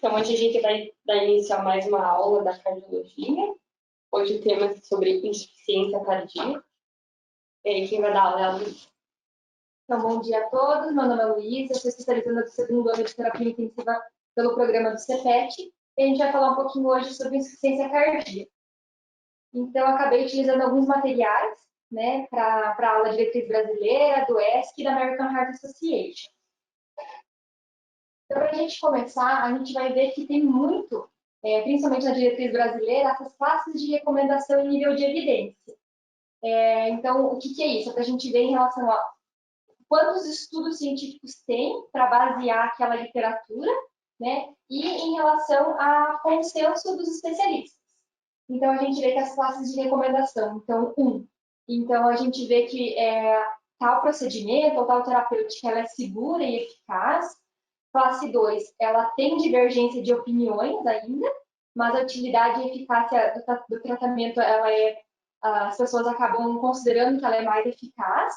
Então, hoje a gente vai dar início a mais uma aula da cardiologia. Hoje o tema é sobre insuficiência cardíaca. E aí, quem vai dar aula é a Luísa. Então, bom dia a todos. Meu nome é Luísa, eu sou especializanda do segundo ano de terapia intensiva pelo programa do CEPET. E a gente vai falar um pouquinho hoje sobre insuficiência cardíaca. Então, eu acabei utilizando alguns materiais, né, para a aula de diretriz brasileira, do ESC e da American Heart Association. Então, para a gente começar, a gente vai ver que tem muito, principalmente na diretriz brasileira, essas classes de recomendação em nível de evidência. Então, o que é isso? É para a gente ver em relação a quantos estudos científicos tem para basear aquela literatura, né? E em relação a consenso dos especialistas. Então, a gente vê que as classes de recomendação, então, então a gente vê que tal procedimento ou tal terapêutica ela é segura e eficaz. Classe 2, ela tem divergência de opiniões ainda, mas a utilidade e eficácia do tratamento, as pessoas acabam considerando que ela é mais eficaz.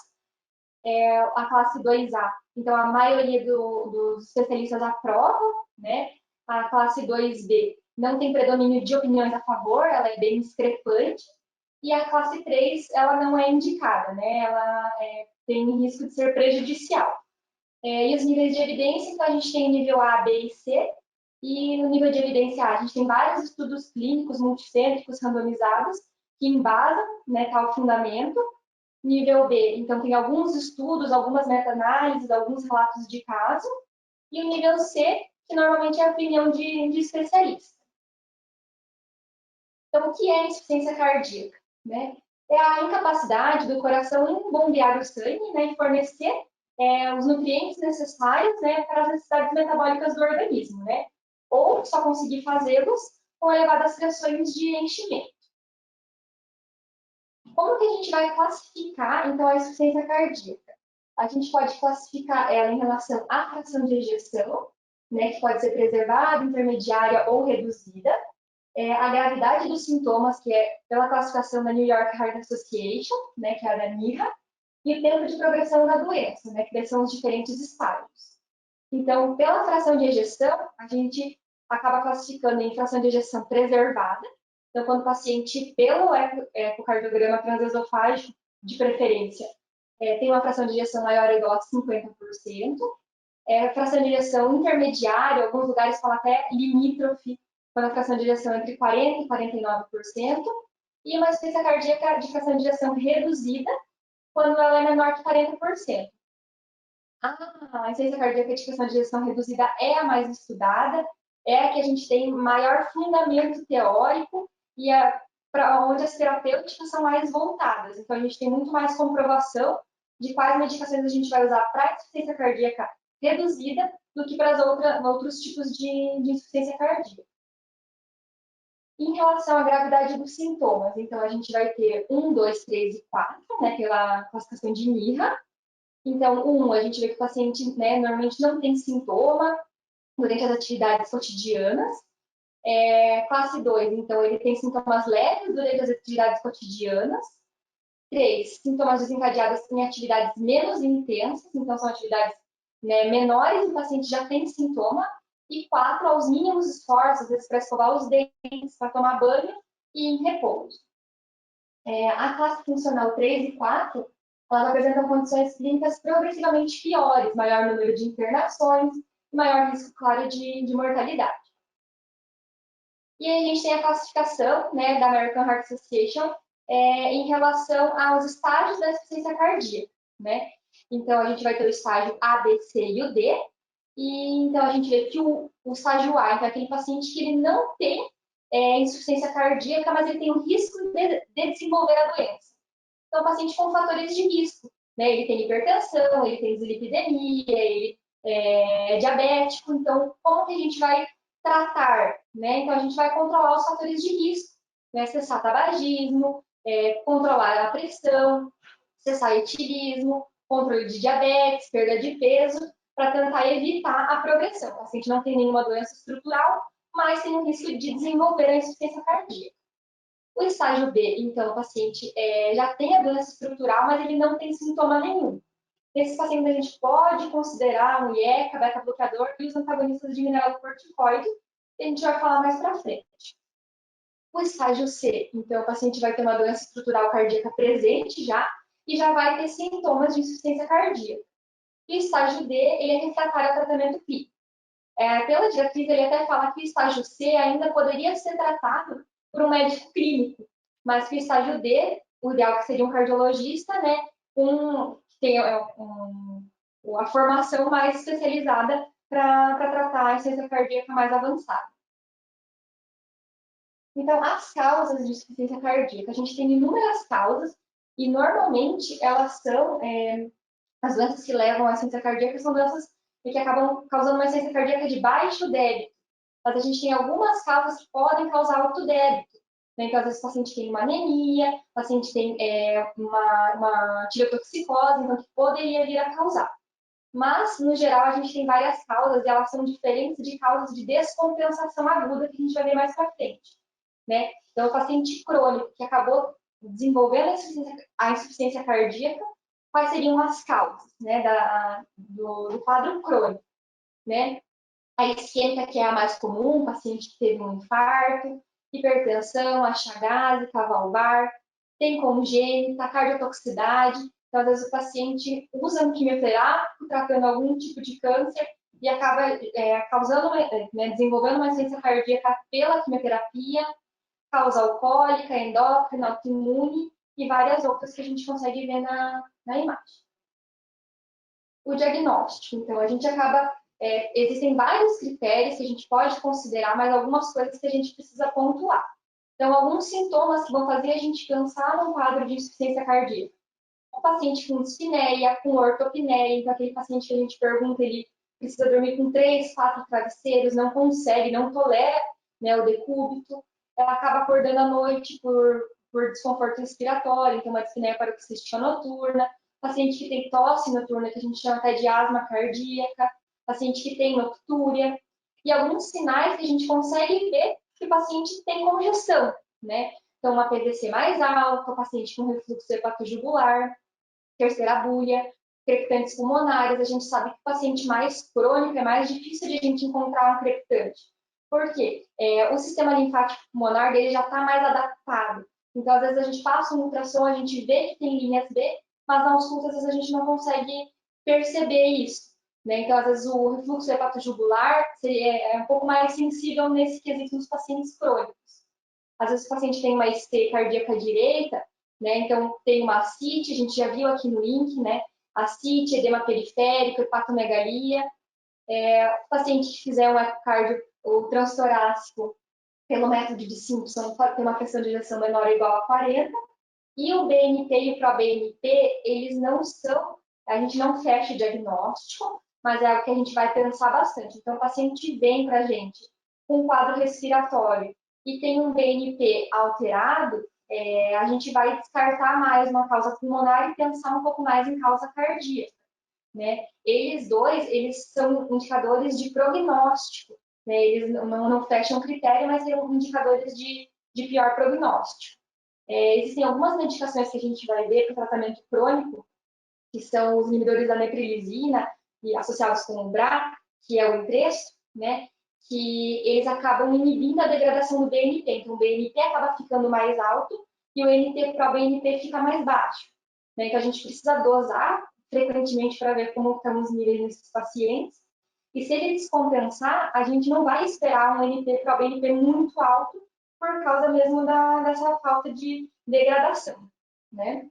A classe 2A, então a maioria dos especialistas aprova, né? A classe 2B não tem predomínio de opiniões a favor, ela é bem discrepante. E a classe 3, ela não é indicada, né? Ela tem risco de ser prejudicial. E os níveis de evidência, então a gente tem nível A, B e C. E no nível de evidência A, a gente tem vários estudos clínicos multicêntricos randomizados que embasam, né, tal fundamento. Nível B, então tem alguns estudos, algumas meta-análises, alguns relatos de caso. E o nível C, que normalmente é a opinião de especialista. Então, o que é insuficiência cardíaca? Né? É a incapacidade do coração em bombear o sangue, né, e fornecer os nutrientes necessários, né, para as necessidades metabólicas do organismo, né? Ou só conseguir fazê-los com elevadas pressões de enchimento. Como que a gente vai classificar, então, a insuficiência cardíaca? A gente pode classificar ela em relação à fração de ejeção, né, que pode ser preservada, intermediária ou reduzida, a gravidade dos sintomas, que é pela classificação da New York Heart Association, né, que é a da NYHA, e o tempo de progressão da doença, né, que são os diferentes estágios. Então, pela fração de ejeção, a gente acaba classificando em fração de ejeção preservada. Então, quando o paciente, pelo ecocardiograma transesofágico, de preferência, tem uma fração de ejeção maior ou igual a 50%, fração de ejeção intermediária, alguns lugares falam até limítrofe, quando a fração de ejeção é entre 40% e 49%, e uma insuficiência cardíaca de fração de ejeção reduzida, quando ela é menor que 40%. A insuficiência cardíaca de fração de ejeção reduzida é a mais estudada, é a que a gente tem maior fundamento teórico e para onde as terapêuticas são mais voltadas. Então, a gente tem muito mais comprovação de quais medicações a gente vai usar para a insuficiência cardíaca reduzida do que para outros tipos de insuficiência cardíaca. Em relação à gravidade dos sintomas, então, a gente vai ter 1, 2, 3 e 4, né, pela classificação de NYHA. Então, a gente vê que o paciente, né, normalmente não tem sintoma durante as atividades cotidianas. Classe 2, então, ele tem sintomas leves durante as atividades cotidianas. 3, sintomas desencadeados em atividades menos intensas, então são atividades, né, menores, o paciente já tem sintoma. E 4, aos mínimos esforços, às vezes para escovar os dentes, para tomar banho e em repouso. A classe funcional 3 e 4, elas apresentam condições clínicas progressivamente piores, maior número de internações e maior risco, claro, de mortalidade. E aí a gente tem a classificação, né, da American Heart Association em relação aos estágios da insuficiência cardíaca, né? Então, a gente vai ter o estágio A, B, C e o D. E então, a gente vê que o estágio A, então, é aquele paciente que ele não tem insuficiência cardíaca, mas ele tem o risco de desenvolver a doença. Então, o paciente com fatores de risco, né? Ele tem hipertensão, ele tem dislipidemia, ele é diabético. Então, como que a gente vai tratar, né? Então, a gente vai controlar os fatores de risco, né? Cessar tabagismo, controlar a pressão, cessar etilismo, controle de diabetes, perda de peso, para tentar evitar a progressão. O paciente não tem nenhuma doença estrutural, mas tem o risco de desenvolver a insuficiência cardíaca. O estágio B, então, o paciente já tem a doença estrutural, mas ele não tem sintoma nenhum. Nesses pacientes, a gente pode considerar um IECA, beta-bloqueador e os antagonistas de mineralocorticoide, que a gente vai falar mais para frente. O estágio C, então o paciente vai ter uma doença estrutural cardíaca presente já e já vai ter sintomas de insuficiência cardíaca. E o estágio D, ele é refratário ao tratamento clínico. Pela diretriz, ele até fala que o estágio C ainda poderia ser tratado por um médico clínico, mas que o estágio D, o ideal que seria um cardiologista, né, que tem a formação mais especializada para tratar a insuficiência cardíaca mais avançada. Então, as causas de insuficiência cardíaca, a gente tem inúmeras causas e normalmente elas são as doenças que levam à insuficiência cardíaca são doenças que acabam causando uma insuficiência cardíaca de baixo débito. Mas a gente tem algumas causas que podem causar alto débito. Então, às vezes, o paciente tem uma anemia, o paciente tem uma tireotoxicose, então, que poderia vir a causar. Mas, no geral, a gente tem várias causas e elas são diferentes de causas de descompensação aguda que a gente vai ver mais para frente. Né? Então, o paciente crônico que acabou desenvolvendo a insuficiência cardíaca, quais seriam as causas, né, do quadro crônico, né? A isquêmica, que é a mais comum, paciente que teve um infarto, hipertensão, aixa gásica, valvar, tem congênita, cardiotoxicidade. Então, às vezes, o paciente usa um quimioterápico tratando algum tipo de câncer e acaba causando, desenvolvendo uma insuficiência cardíaca pela quimioterapia, causa alcoólica, endócrina, autoimune e várias outras que a gente consegue ver na imagem. O diagnóstico. Então, a gente acaba... existem vários critérios que a gente pode considerar, mas algumas coisas que a gente precisa pontuar. Então, alguns sintomas que vão fazer a gente pensar num quadro de insuficiência cardíaca. O paciente com dispneia, com ortopneia, então aquele paciente que a gente pergunta, ele precisa dormir com 3, 4 travesseiros, não consegue, não tolera, né, o decúbito, ela acaba acordando à noite por desconforto respiratório, então uma dispneia paroxística noturna, paciente que tem tosse noturna, que a gente chama até de asma cardíaca, paciente que tem noctúria, e alguns sinais que a gente consegue ver que o paciente tem congestão, né? Então, uma PVC mais alta, o paciente com refluxo hepatojugular, terceira bulha, crepitantes pulmonares. A gente sabe que o paciente mais crônico é mais difícil de a gente encontrar um crepitante. Por quê? O sistema linfático pulmonar dele já está mais adaptado. Então, às vezes, a gente passa um ultrassom, a gente vê que tem linhas B, mas na ausculta, às vezes, a gente não consegue perceber isso. Né? Então, às vezes, o refluxo hepatojugular é um pouco mais sensível nesse quesito nos pacientes crônicos. Às vezes, o paciente tem uma ST cardíaca direita, né? Então, tem uma ascite, a gente já viu aqui no link, né? Ascite, edema periférico, hepatomegalia. O paciente que fizer um ecocardio ou transtorácico pelo método de Simpson, tem uma pressão de ejeção menor ou igual a 40. E o BNP e o ProBNP, eles não são, a gente não fecha o diagnóstico, mas é algo que a gente vai pensar bastante. Então, o paciente vem para a gente com um quadro respiratório e tem um BNP alterado, a gente vai descartar mais uma causa pulmonar e pensar um pouco mais em causa cardíaca. Né? Eles dois, eles são indicadores de prognóstico, né? Eles não fecham critério, mas são indicadores de pior prognóstico. Existem algumas medicações que a gente vai ver para o tratamento crônico, que são os inibidores da neprilisina e associados com o BRA, que é o Entresto, né? Que eles acabam inibindo a degradação do BNP. Então, o BNP acaba ficando mais alto e o NT-proBNP fica mais baixo. Né? Então, a gente precisa dosar frequentemente para ver como estão os níveis nesses pacientes. E se ele descompensar, a gente não vai esperar um NT-proBNP muito alto por causa mesmo dessa falta de degradação. Né?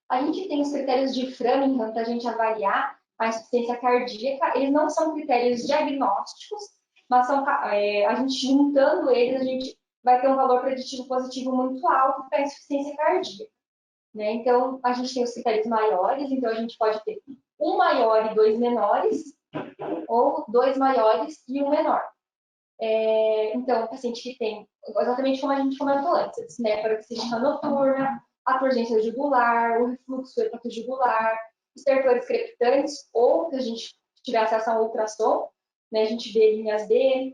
A gente tem os critérios de Framingham para a gente avaliar a insuficiência cardíaca. Eles não são critérios diagnósticos, mas são, a gente juntando eles, a gente vai ter um valor preditivo positivo muito alto para a insuficiência cardíaca. Né? Então, a gente tem os critérios maiores, então a gente pode ter um maior e dois menores, ou dois maiores e um menor. Então, o paciente que tem, exatamente como a gente comentou antes, né, paroxística noturna, a turgência jugular, o refluxo hepatojugular, estertores crepitantes, ou se a gente tiver acesso a um ultrassom, né, a gente vê linhas D,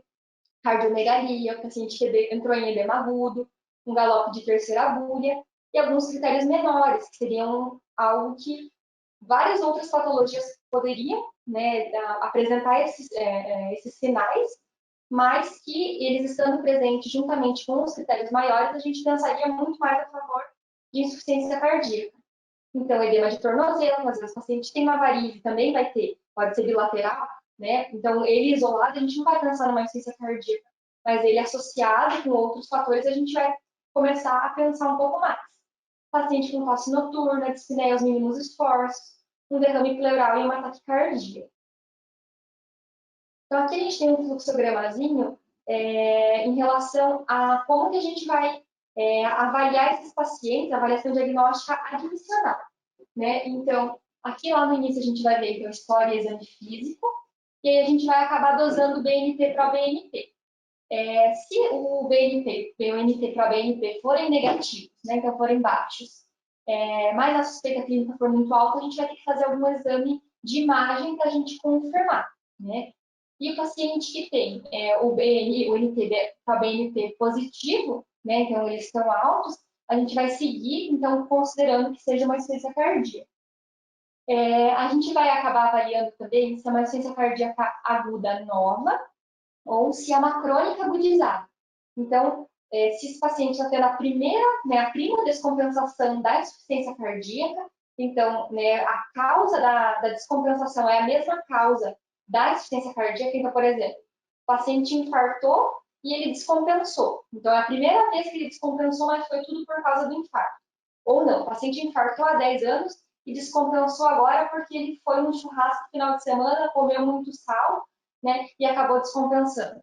cardiomegalia, o paciente que entrou em edema agudo, um galope de terceira bulha, e alguns critérios menores, que seriam algo que várias outras patologias poderia, né, apresentar esses sinais, mas que eles estando presentes juntamente com os critérios maiores, a gente pensaria muito mais a favor de insuficiência cardíaca. Então, edema de tornozelo, às vezes o paciente tem uma varize, também vai ter, pode ser bilateral, né? Então, ele isolado, a gente não vai pensar numa insuficiência cardíaca, mas ele associado com outros fatores, a gente vai começar a pensar um pouco mais. Paciente com tosse noturna, dispneia aos mínimos esforços, um derrame pleural e uma taquicardia. Então, aqui a gente tem um fluxogramazinho em relação a como que a gente vai avaliar esses pacientes, avaliação diagnóstica admissional, né? Então, aqui lá no início a gente vai ver então, história e exame físico, e aí a gente vai acabar dosando o BNP para o BNP. Se o BNP, BNP para BNP forem negativos, né, então forem baixos, mas a suspeita clínica for muito alta, a gente vai ter que fazer algum exame de imagem para a gente confirmar, né? E o paciente que tem o NT para BNP positivo, né, então eles estão altos, a gente vai seguir, então, considerando que seja uma insuficiência cardíaca. A gente vai acabar avaliando também se é uma insuficiência cardíaca aguda nova ou se é uma crônica agudizada. Então, se esse paciente está tendo a prima descompensação da insuficiência cardíaca, então, né, a causa da descompensação é a mesma causa da insuficiência cardíaca. Então, por exemplo, o paciente infartou e ele descompensou. Então, é a primeira vez que ele descompensou, mas foi tudo por causa do infarto. Ou não, o paciente infartou há 10 anos e descompensou agora porque ele foi num churrasco no final de semana, comeu muito sal, né, e acabou descompensando.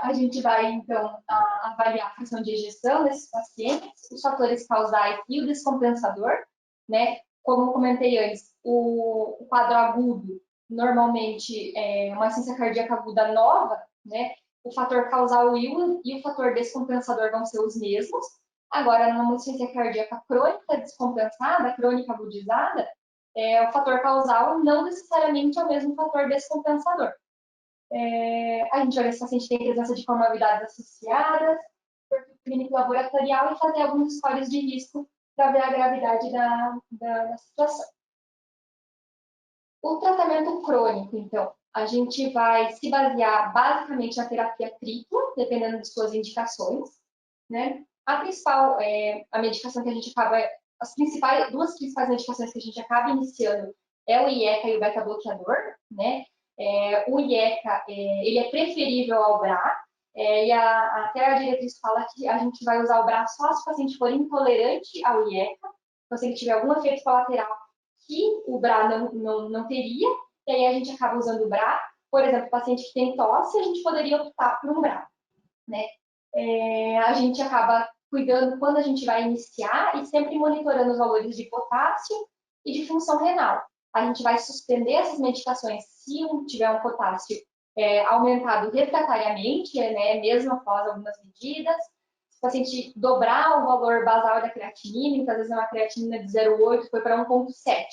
A gente vai, então, avaliar a fração de ejeção desses pacientes, os fatores causais e o descompensador, né? Como eu comentei antes, o quadro agudo, normalmente, é uma insuficiência cardíaca aguda nova, né? O fator causal e o fator descompensador vão ser os mesmos. Agora, numa insuficiência cardíaca crônica descompensada, crônica agudizada, o fator causal não necessariamente é o mesmo fator descompensador. A gente vai ver se o paciente tem presença de comorbidades associadas, perfil clínico laboratorial e fazer alguns scores de risco para ver a gravidade da situação. O tratamento crônico, então, a gente vai se basear basicamente na terapia tripla, dependendo de suas indicações, né? A principal, a medicação que a gente acaba, duas principais medicações que a gente acaba iniciando é o IECA e o beta-bloqueador, né? O IECA, ele é preferível ao BRA, e até a diretriz fala que a gente vai usar o BRA só se o paciente for intolerante ao IECA, então se ele tiver algum efeito colateral que o BRA não teria, e aí a gente acaba usando o BRA. Por exemplo, o paciente que tem tosse, a gente poderia optar por um BRA, né? A gente acaba cuidando quando a gente vai iniciar e sempre monitorando os valores de potássio e de função renal. A gente vai suspender essas medicações se tiver um potássio aumentado refratariamente, né, mesmo após algumas medidas. Se o paciente dobrar o valor basal da creatinina, então, às vezes é uma creatinina de 0,8, foi para 1,7.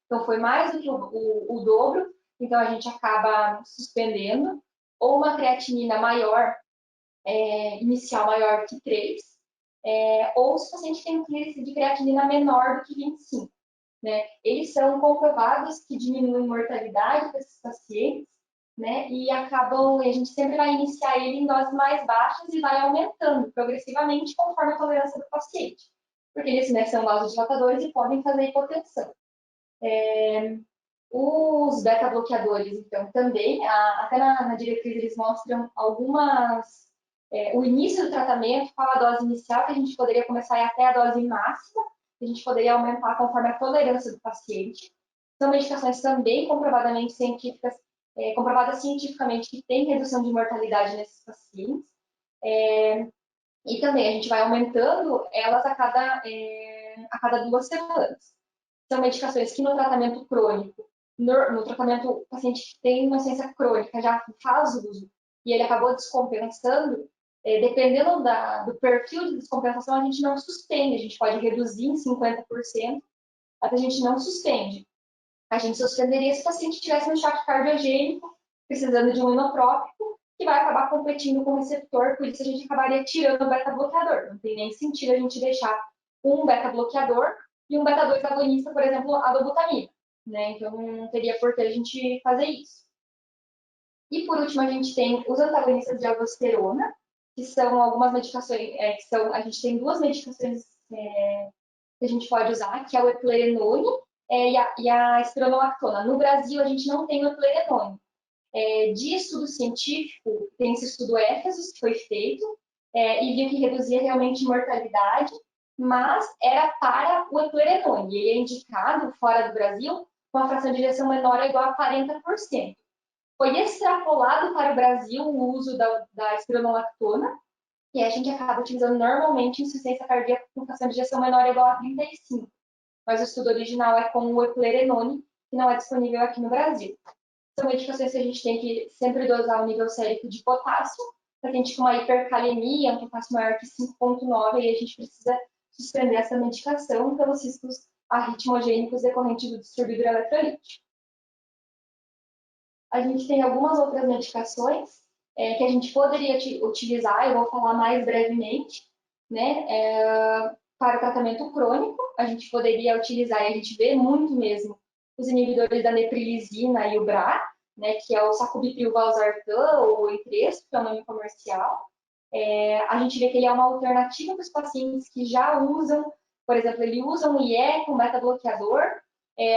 Então, foi mais do que o dobro, então a gente acaba suspendendo. Ou uma creatinina maior, inicial maior que 3, ou se o paciente tem um índice de creatinina menor do que 25. Né? Eles são comprovados que diminuem mortalidade desses pacientes, né? E acabam, a gente sempre vai iniciar ele em doses mais baixas e vai aumentando progressivamente conforme a tolerância do paciente. Porque eles, né, são vasodilatadores e podem fazer hipotensão. Os beta-bloqueadores, então, também, até na diretriz eles mostram o início do tratamento, qual a dose inicial, que a gente poderia começar até a dose máxima, que a gente poderia aumentar conforme a tolerância do paciente. São medicações também comprovadamente científicas, comprovadas cientificamente que tem redução de mortalidade nesses pacientes. E também a gente vai aumentando elas a cada 2 semanas. São medicações que no tratamento crônico, no tratamento, o paciente tem uma insuficiência crônica, já faz uso, e ele acabou descompensando, dependendo do perfil de descompensação, a gente não suspende, a gente pode reduzir em 50%, até a gente não suspende. A gente suspenderia se o paciente tivesse um choque cardiogênico, precisando de um inotrópico, que vai acabar competindo com o receptor, por isso a gente acabaria tirando o beta-bloqueador. Não tem nem sentido a gente deixar um beta-bloqueador e um beta-2 agonista, por exemplo, a dobutamina. né? Então, não teria por que a gente fazer isso. E, por último, a gente tem os antagonistas de aldosterona, que são algumas medicações, a gente tem duas medicações que a gente pode usar, que é o eplerenone e a espironolactona. No Brasil, a gente não tem o eplerenone. De estudo científico, tem esse estudo Éfesos, que foi feito, e viu que reduzia realmente mortalidade, mas era para o eplerenone. Ele é indicado, fora do Brasil, com a fração de injeção menor ou igual a 40%. Foi extrapolado para o Brasil o uso da espironolactona, e a gente acaba utilizando normalmente em insuficiência cardíaca com fração de injeção menor ou igual a 35%. Mas o estudo original é com o eplerenone, que não é disponível aqui no Brasil. São medicações que a gente tem que sempre dosar o nível sérico de potássio, para que a gente com uma hipercalemia, um potássio maior que 5,9, e a gente precisa suspender essa medicação pelos riscos arritmogênicos decorrentes do distúrbio eletrolítico. A gente tem algumas outras medicações que a gente poderia utilizar, eu vou falar mais brevemente, né? Para o tratamento crônico, a gente poderia utilizar, e a gente vê muito mesmo, os inibidores da neprilisina e o BRA, né, que é o sacubitril valsartan ou Entresto, que é o nome comercial. A gente vê que ele é uma alternativa para os pacientes que já usam, por exemplo, ele usa um IE com beta-bloqueador,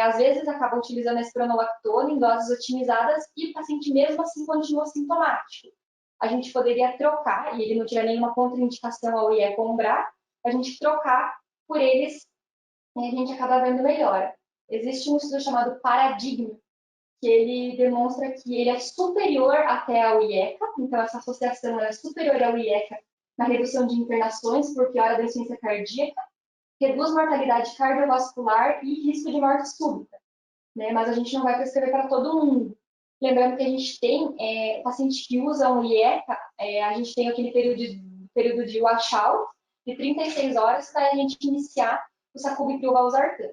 às vezes acaba utilizando a espironolactona em doses otimizadas e o paciente mesmo assim continua sintomático. A gente poderia trocar, e ele não tiver nenhuma contraindicação ao IE com o BRA, a gente trocar por eles e a gente acaba vendo melhor. Existe um estudo chamado Paradigma, que ele demonstra que ele é superior até ao IECA, então essa associação é superior ao IECA na redução de internações por piora da insuficiência cardíaca, reduz mortalidade cardiovascular e risco de morte súbita, né? Mas a gente não vai prescrever para todo mundo. Lembrando que a gente tem pacientes que usam o IECA, a gente tem aquele período de washout de 36 horas para a gente iniciar o sacubitril valsartan.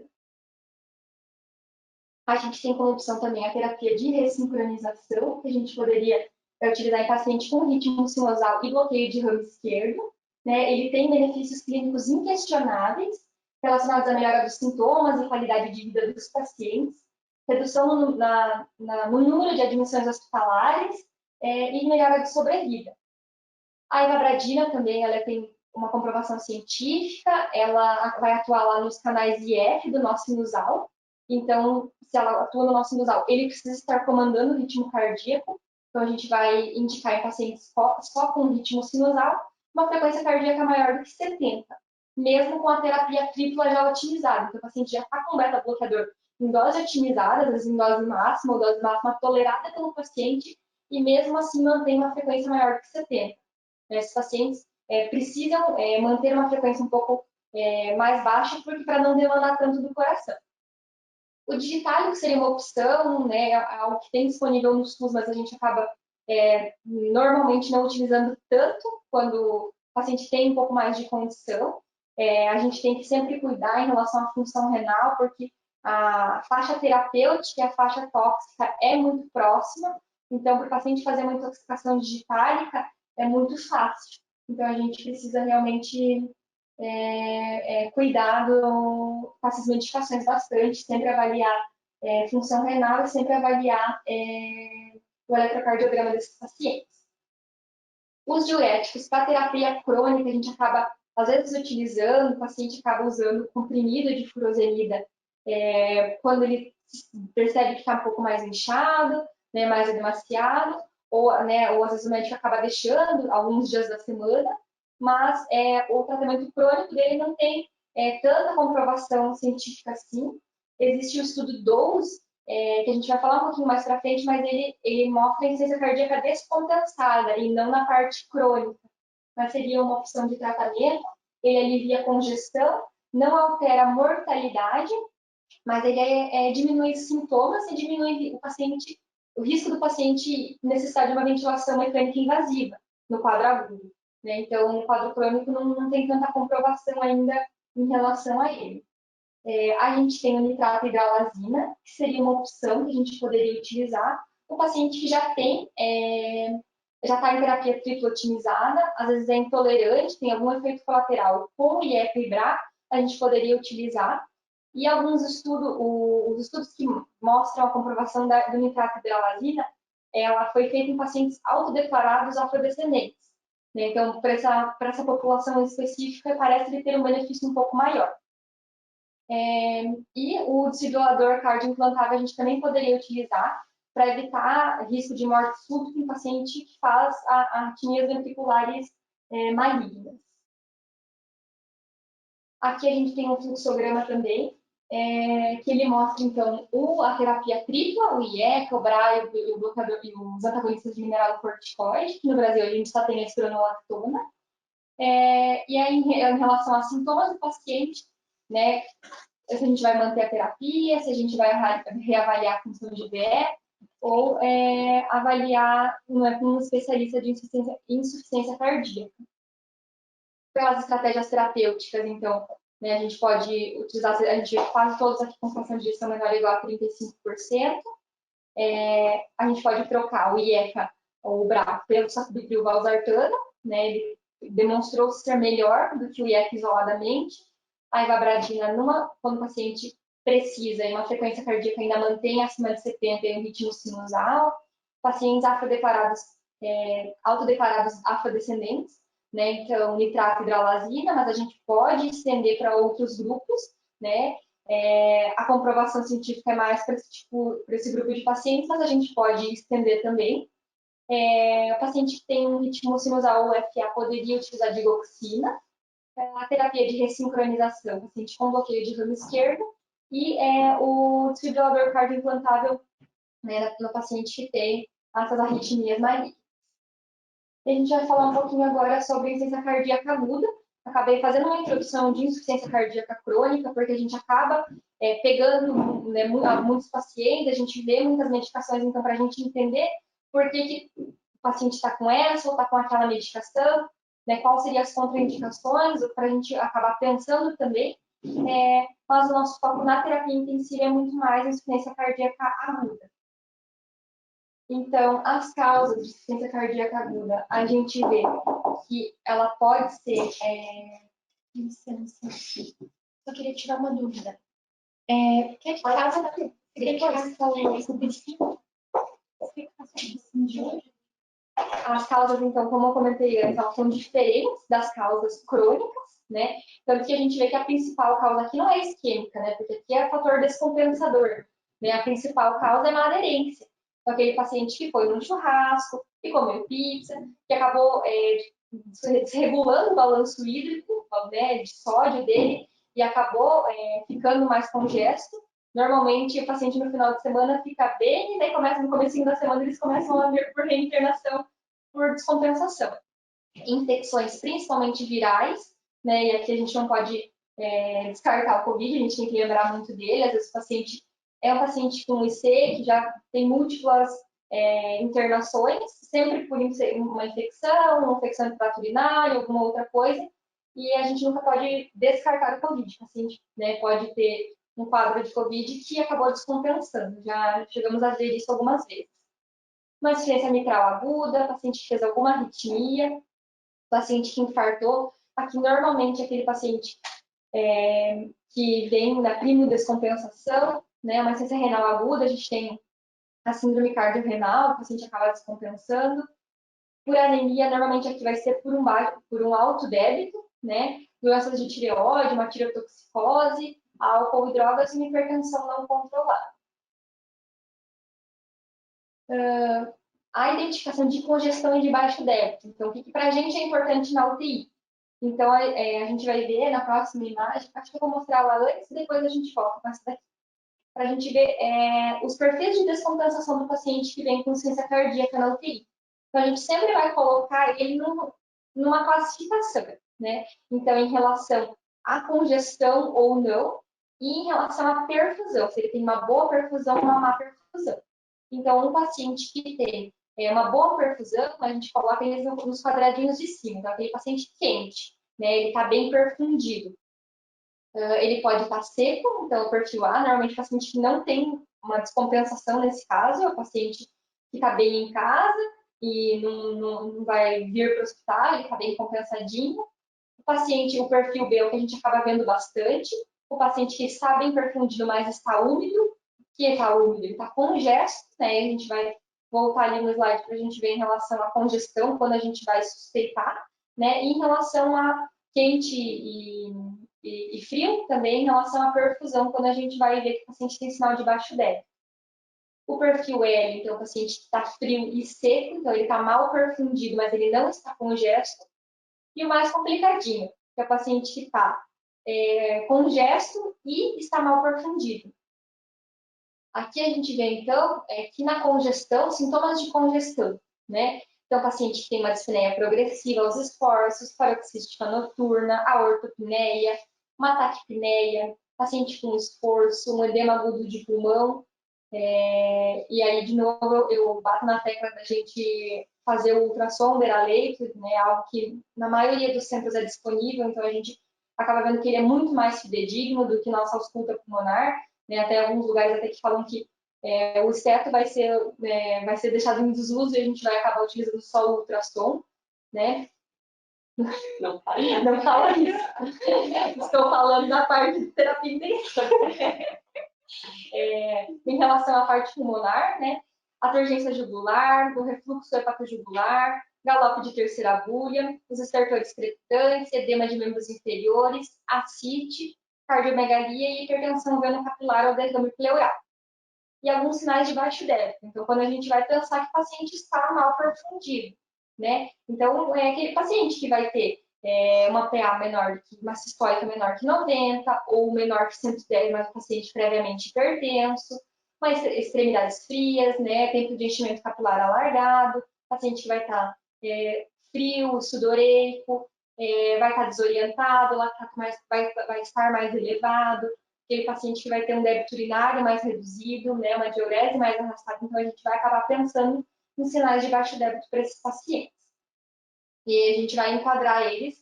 A gente tem como opção também a terapia de ressincronização, que a gente poderia utilizar em paciente com ritmo sinusal e bloqueio de ramo esquerdo. Né? Ele tem benefícios clínicos inquestionáveis relacionados à melhora dos sintomas e qualidade de vida dos pacientes, redução no número de admissões hospitalares e melhora de sobrevida. A ivabradina também ela tem uma comprovação científica, ela vai atuar lá nos canais IF do nosso sinusal. Então, se ela atua no nosso sinusal, ele precisa estar comandando o ritmo cardíaco. Então, a gente vai indicar em pacientes só com ritmo sinusal uma frequência cardíaca maior do que 70, mesmo com a terapia tripla já otimizada. Então, o paciente já está com beta-bloqueador em dose otimizada, às vezes em dose máxima ou dose máxima tolerada pelo paciente, e mesmo assim mantém uma frequência maior que 70. Esses pacientes precisam manter uma frequência um pouco mais baixa para não demandar tanto do coração. O digitálico seria uma opção, né, algo que tem disponível no SUS, mas a gente acaba normalmente não utilizando tanto quando o paciente tem um pouco mais de condição. A gente tem que sempre cuidar em relação à função renal, porque a faixa terapêutica e a faixa tóxica é muito próxima, então para o paciente fazer uma intoxicação digitálica é muito fácil. Então a gente precisa realmente cuidado com essas medicações bastante, sempre avaliar função renal e sempre avaliar o eletrocardiograma desses pacientes. Os diuréticos para terapia crônica, a gente acaba, às vezes, utilizando, o paciente acaba usando comprimido de furosemida quando ele percebe que está um pouco mais inchado, né, mais demasiado, ou às vezes o médico acaba deixando alguns dias da semana, mas o tratamento crônico dele não tem tanta comprovação científica assim. Existe o estudo DOSE, que a gente vai falar um pouquinho mais para frente, mas ele mostra a insuficiência cardíaca descompensada e não na parte crônica. Mas seria uma opção de tratamento, ele alivia a congestão, não altera a mortalidade, mas ele diminui os sintomas e diminui o risco do paciente necessitar de uma ventilação mecânica invasiva no quadro agudo. Né? Então, no quadro crônico não tem tanta comprovação ainda em relação a ele. A gente tem o nitrato hidralazina, que seria uma opção que a gente poderia utilizar. O paciente que já está em terapia tripla otimizada, às vezes é intolerante, tem algum efeito colateral com o IEPA e BRA, a gente poderia utilizar. E alguns estudos, os estudos que mostram a comprovação do nitrato hidralazina, ela foi feita em pacientes autodeclarados afrodescendentes, né? Então, para essa população específica, parece ter um benefício um pouco maior. E o desfibrilador cardioimplantável a gente também poderia utilizar para evitar risco de morte súbita em paciente que faz arritmias ventriculares malignas. Aqui a gente tem um fluxograma também, que ele mostra, então, a terapia tripla, o IECA, o BRA e os antagonistas de mineralocorticoide, que no Brasil a gente só tem a espironolactona. E aí, em relação a sintomas do paciente, né, se a gente vai manter a terapia, se a gente vai reavaliar a função de VE, ou avaliar com um especialista de insuficiência cardíaca. Pelas estratégias terapêuticas, então, né, a gente pode utilizar, a gente quase todos aqui com fração de ejeção menor ou igual a 35%. A gente pode trocar o IECA ou o BRA pelo sacubitril valsartana, né, ele demonstrou ser melhor do que o IECA isoladamente. A ivabradina, quando o paciente precisa e uma frequência cardíaca ainda mantém acima de 70 e um ritmo sinusal. Pacientes autodeclarados afrodescendentes, né? Então, nitrato hidralazina, mas a gente pode estender para outros grupos, né? A comprovação científica é mais para esse grupo de pacientes, mas a gente pode estender também. O paciente que tem um ritmo sinusal UFA poderia utilizar digoxina, a terapia de ressincronização, paciente com bloqueio de ramo esquerdo, e o desfibrilador cardioimplantável, né, no paciente que tem essas arritmias malignas. A gente vai falar um pouquinho agora sobre insuficiência cardíaca aguda. Acabei fazendo uma introdução de insuficiência cardíaca crônica, porque a gente acaba pegando, né, muitos pacientes, a gente vê muitas medicações, então, para a gente entender por que o paciente está com essa ou está com aquela medicação, né, quais seriam as contraindicações, para a gente acabar pensando também. Mas o nosso foco na terapia intensiva é muito mais insuficiência cardíaca aguda. Então, as causas de insuficiência cardíaca aguda, a gente vê que ela pode ser... Só queria tirar uma dúvida. Quer que causa... As causas, então, como eu comentei antes, elas são diferentes das causas crônicas, né? Tanto que a gente vê que a principal causa aqui não é isquêmica, né? Porque aqui é fator descompensador, né? A principal causa é uma aderência. Então, aquele paciente que foi num churrasco, que comeu pizza, que acabou desregulando o balanço hídrico, né, de sódio dele, e acabou ficando mais congesto. Normalmente, o paciente no final de semana fica bem, e daí no comecinho da semana eles começam a vir por reinternação por descompensação. Infecções, principalmente virais, né, e aqui a gente não pode descartar o Covid, a gente tem que lembrar muito dele. Às vezes o paciente é um paciente com IC, que já tem múltiplas internações, sempre por uma infecção de trato urinário, alguma outra coisa, e a gente nunca pode descartar o Covid. O paciente, né, pode ter um quadro de Covid que acabou descompensando. Já chegamos a ver isso algumas vezes. Uma insuficiência mitral aguda, paciente que fez alguma arritmia, paciente que infartou. Aqui, normalmente, aquele paciente que vem na descompensação, né, uma insuficiência renal aguda, a gente tem a síndrome cardiorrenal, o paciente acaba descompensando. Por anemia, normalmente aqui vai ser por um alto débito, né, doenças de tireoide, uma tireotoxicose, álcool e drogas e uma hipertensão não controlada. A identificação de congestão e de baixo débito. Então, o que para a gente é importante na UTI? Então, a gente vai ver na próxima imagem, acho que eu vou mostrar lá antes e depois a gente volta com essa daqui. Para a gente ver os perfis de descompensação do paciente que vem com insuficiência cardíaca na UTI. Então, a gente sempre vai colocar ele numa classificação, né? Então, em relação à congestão ou não, e em relação à perfusão, se ele tem uma boa perfusão ou uma má perfusão. Então, um paciente que tem uma boa perfusão, a gente coloca eles nos quadradinhos de cima. Então, aquele paciente quente, né? Ele está bem perfundido. Ele pode estar seco, então o perfil A, normalmente o paciente que não tem uma descompensação nesse caso, é o paciente que está bem em casa e não vai vir para o hospital, ele está bem compensadinho. O paciente, o perfil B, é o que a gente acaba vendo bastante, o paciente que está bem perfundido, mas está úmido, que está úmido, ele está congesto, né? A gente vai voltar ali no slide para a gente ver em relação à congestão, quando a gente vai suspeitar, né? E em relação a quente e frio, também em relação à perfusão, quando a gente vai ver que o paciente tem sinal de baixo débito. O perfil L, então, o paciente está frio e seco, então ele está mal perfundido, mas ele não está congesto. E o mais complicadinho, que é o paciente que está congesto e está mal perfundido. Aqui a gente vê, então, que na congestão, sintomas de congestão, né? Então, o paciente que tem uma dispneia progressiva aos esforços, paroxística noturna, aortopneia, uma taquipneia, paciente com esforço, um edema agudo de pulmão. E aí, de novo, eu bato na tecla da gente fazer o ultrassom beira-leito, né? Algo que na maioria dos centros é disponível, então a gente acaba vendo que ele é muito mais fidedigno do que nossa ausculta pulmonar, né? Até alguns lugares até que falam que o esteto vai ser deixado em desuso e a gente vai acabar utilizando só o ultrassom, né? Não fala Não fala isso. Estou falando da parte de terapia intensiva. Em relação à parte pulmonar, né? A turgência jugular, do refluxo hepatojugular, galope de terceira agulha, os estertores crepitantes, edema de membros inferiores, ascite, cardiomegalia e hipertensão venocapilar ou derrame pleural. E alguns sinais de baixo débito. Então, quando a gente vai pensar que o paciente está mal perfundido, né? Então, é aquele paciente que vai ter uma PA menor, uma sistólica menor que 90, ou menor que 110, mas o paciente previamente hipertenso, mas extremidades frias, né? Tempo de enchimento capilar alargado, paciente que vai estar frio, sudoreico, vai estar desorientado, o lactato vai estar mais elevado, aquele paciente que vai ter um débito urinário mais reduzido, né, uma diurese mais arrastada, então a gente vai acabar pensando em sinais de baixo débito para esses pacientes. E a gente vai enquadrar eles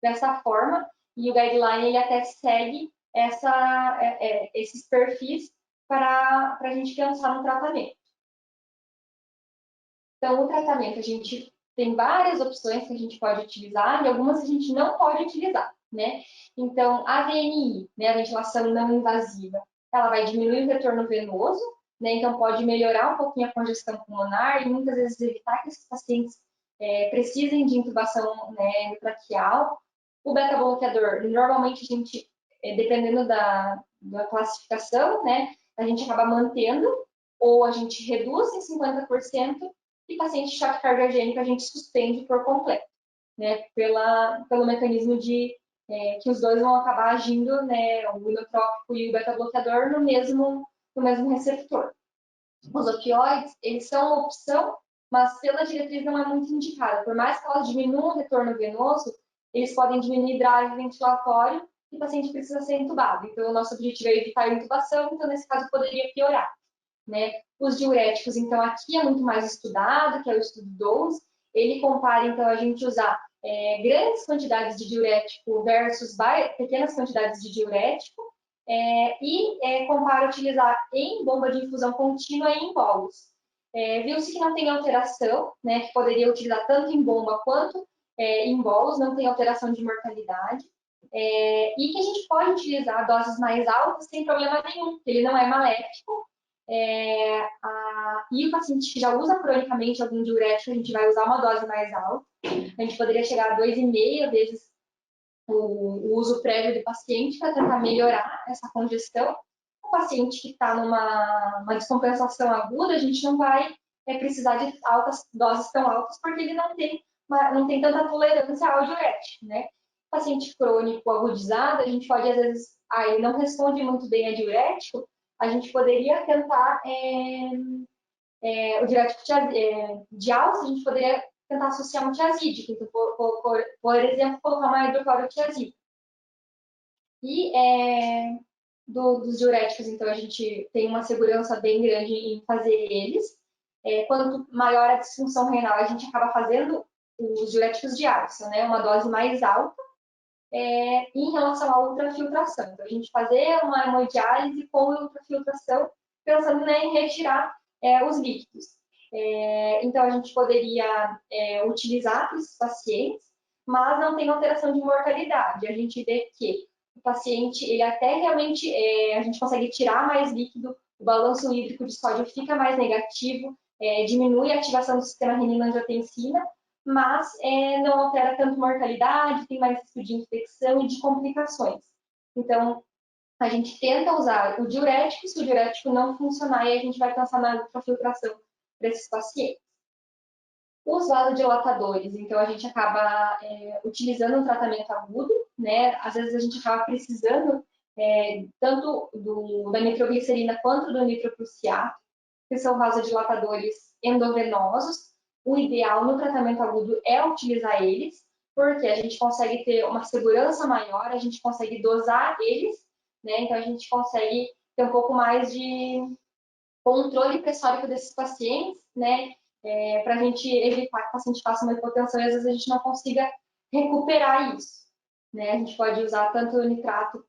dessa forma, e o guideline ele até segue esses perfis para a gente pensar no tratamento. Então, o tratamento, a gente tem várias opções que a gente pode utilizar e algumas a gente não pode utilizar, né? Então, a VNI, né, a ventilação não invasiva, ela vai diminuir o retorno venoso, né? Então, pode melhorar um pouquinho a congestão pulmonar e muitas vezes evitar que esses pacientes precisem de intubação, né, endotraqueal. O beta-bloqueador, normalmente a gente, dependendo da classificação, né, a gente acaba mantendo ou a gente reduz em 50%, e paciente de choque cardiogênico a gente suspende por completo, né? Pelo mecanismo de que os dois vão acabar agindo, né? O inotrópico e o beta-bloqueador no mesmo receptor. Os opioides, eles são uma opção, mas pela diretriz não é muito indicada. Por mais que elas diminuam o retorno venoso, eles podem diminuir drive ventilatório e o paciente precisa ser entubado. Então, o nosso objetivo é evitar a intubação, então, nesse caso, poderia piorar, né? Os diuréticos, então, aqui é muito mais estudado, que é o estudo 12. Ele compara, então, a gente usar grandes quantidades de diurético versus pequenas quantidades de diurético, e compara utilizar em bomba de infusão contínua e em bolos. Viu-se que não tem alteração, né, que poderia utilizar tanto em bomba quanto em bolos, não tem alteração de mortalidade, e que a gente pode utilizar doses mais altas sem problema nenhum, ele não é maléfico, e o paciente que já usa cronicamente algum diurético, a gente vai usar uma dose mais alta, a gente poderia chegar a 2,5 vezes o uso prévio do paciente para tentar melhorar essa congestão. O paciente que está numa descompensação aguda, a gente não vai precisar de doses tão altas, porque ele não tem tanta tolerância ao diurético, né? O paciente crônico agudizado, a gente pode, às vezes, ele não responde muito bem a diurético, a gente poderia tentar o diurético de alça, a gente poderia tentar associar um tiazídico, então, por exemplo, colocar uma hidroclorotiazida. E dos diuréticos, então, a gente tem uma segurança bem grande em fazer eles. Quanto maior a disfunção renal, a gente acaba fazendo os diuréticos de alça, né? Uma dose mais alta, em relação à ultrafiltração. Então, a gente fazer uma hemodiálise com ultrafiltração, pensando, né, em retirar os líquidos. Então, a gente poderia utilizar para esses pacientes, mas não tem alteração de mortalidade. A gente vê que o paciente, ele até realmente, a gente consegue tirar mais líquido, o balanço hídrico de sódio fica mais negativo, diminui a ativação do sistema renina-angiotensina, mas não altera tanto mortalidade, tem mais risco de infecção e de complicações. Então, a gente tenta usar o diurético, se o diurético não funcionar, aí a gente vai pensar na ultrafiltração para esses pacientes. Os vasodilatadores, então a gente acaba utilizando um tratamento agudo, né? Às vezes a gente acaba precisando tanto da nitroglicerina quanto do nitroprusiato, que são vasodilatadores endovenosos. O ideal no tratamento agudo é utilizar eles, porque a gente consegue ter uma segurança maior, a gente consegue dosar eles, né? Então a gente consegue ter um pouco mais de controle pressórico desses pacientes, né? Para a gente evitar que o paciente faça uma hipotensão e às vezes a gente não consiga recuperar isso. Né? A gente pode usar tanto o nitrato,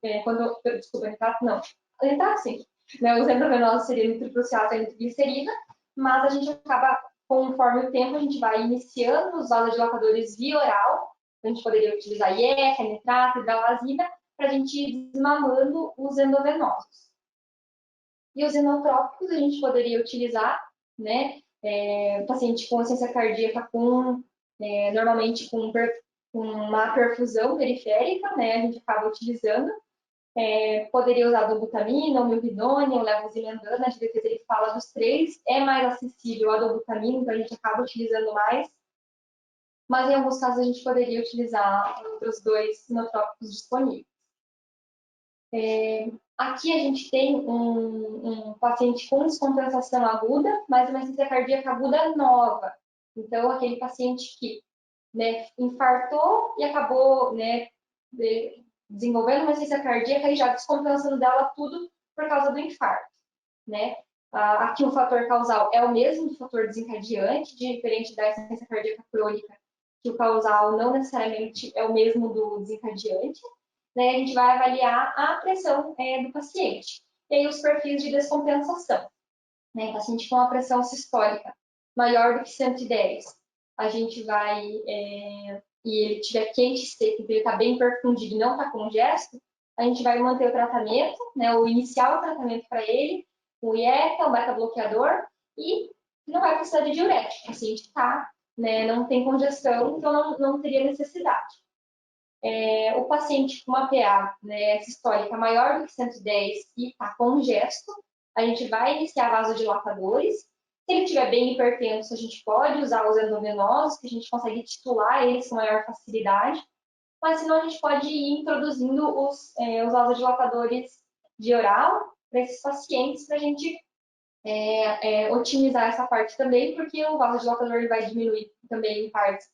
desculpa, nitrato não, nitrato sim, né? Os endovenosos seriam nitroprusiato e nitroglicerina, mas a gente acaba, conforme o tempo, a gente vai iniciando os vasodilatadores via oral, a gente poderia utilizar IECA, nitrato, hidralazina, para a gente ir desmamando os endovenosos. E os inotrópicos a gente poderia utilizar, né? Paciente com insuficiência cardíaca normalmente com uma perfusão periférica, né? A gente acaba utilizando. Poderia usar dobutamina, o milrinone, o levozilandana, de defesa ele fala dos três, é mais acessível a dobutamina, então a gente acaba utilizando mais. Mas em alguns casos a gente poderia utilizar outros dois inotrópicos disponíveis. Aqui a gente tem um paciente com descompensação aguda, mas uma insuficiência cardíaca aguda nova. Então, aquele paciente que infartou e acabou desenvolvendo uma insuficiência cardíaca e já descompensando dela tudo por causa do infarto. Né? Aqui o fator causal é o mesmo do fator desencadeante, diferente da insuficiência cardíaca crônica, que o causal não necessariamente é o mesmo do desencadeante. Né, a gente vai avaliar a pressão do paciente. E aí os perfis de descompensação. Né, paciente com a pressão sistólica maior do que 110, a gente vai, e ele tiver quente e seco, então ele está bem perfundido e não está congesto, a gente vai manter o tratamento, né, ou iniciar o tratamento para ele, o IECA, o beta-bloqueador, e não vai precisar de diurético. O paciente está, não tem congestão, então não teria necessidade. O paciente com uma PA sistólica maior do que 110 e está congesto, a gente vai iniciar vasodilatadores. Se ele estiver bem hipertenso, a gente pode usar os endovenosos, que a gente consegue titular eles com maior facilidade. Mas senão a gente pode ir introduzindo os vasodilatadores de oral para esses pacientes, para a gente otimizar essa parte também, porque o vasodilatador ele vai diminuir também em partes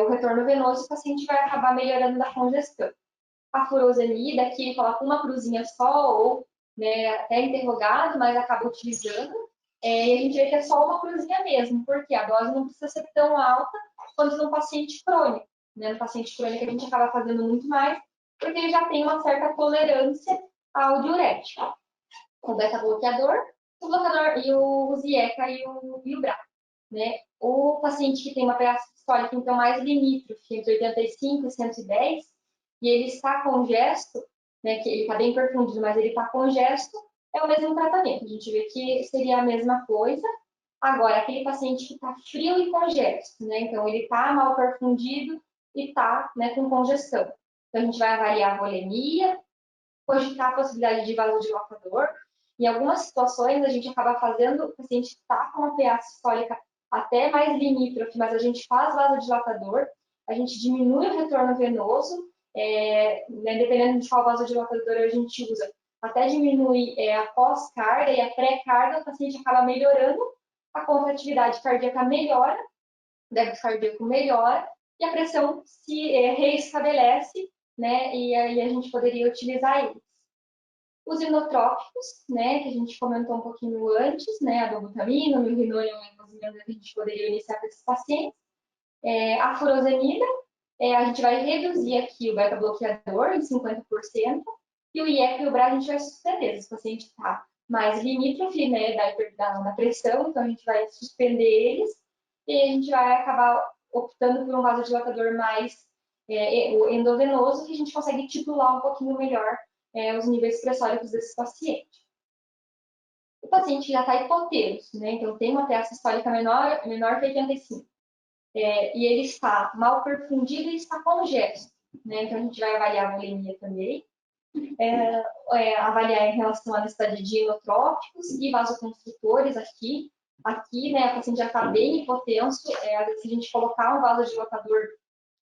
o retorno venoso, o paciente vai acabar melhorando da congestão. A furosemida, aqui ele coloca uma cruzinha só, ou até interrogado, mas acaba utilizando, e a gente vê que é só uma cruzinha mesmo, porque a dose não precisa ser tão alta quanto no paciente crônico. No paciente crônico a gente acaba fazendo muito mais, porque ele já tem uma certa tolerância ao diurético. O beta-bloqueador, o bloqueador e o ZIECA e o BRA. Né? O paciente que tem uma PA sistólica, então, mais limítrofe, entre 85 e 110, e ele está congesto, que ele está bem perfundido, mas ele está congesto, é o mesmo tratamento. A gente vê que seria a mesma coisa. Agora, aquele paciente que está frio e congesto, então ele está mal perfundido e está com congestão. Então, a gente vai avaliar a volemia, cogitar a possibilidade de vasodilatador. Em algumas situações, a gente acaba fazendo, o paciente está com uma PA sistólica até mais limítrofe, mas a gente faz vasodilatador, a gente diminui o retorno venoso, dependendo de qual vasodilatador a gente usa, até diminui a pós-carga e a pré-carga, o paciente acaba melhorando, a contratividade cardíaca melhora, o débito cardíaco melhora, e a pressão se reestabelece, e aí a gente poderia utilizar eles. Os inotrópicos, que a gente comentou um pouquinho antes, a dobutamina, o milrinone, que a gente poderia iniciar com esses pacientes. A furosemida, a gente vai reduzir aqui o beta-bloqueador em 50%, e o IECA e o BRA a gente vai suspender. Se o paciente está mais limítrofe da pressão, então a gente vai suspender eles, e a gente vai acabar optando por um vasodilatador mais o endovenoso, que a gente consegue titular um pouquinho melhor os níveis pressóricos desse paciente. O paciente já está hipotenso, né? Então tem uma TS sistólica menor que 85. E ele está mal perfundido e está congesto, né? Então a gente vai avaliar a volemia também. Avaliar em relação à necessidade de inotrópicos e vasoconstritores aqui. Aqui, né, a paciente já está bem hipotenso. Às vezes, se a gente colocar um vasodilatador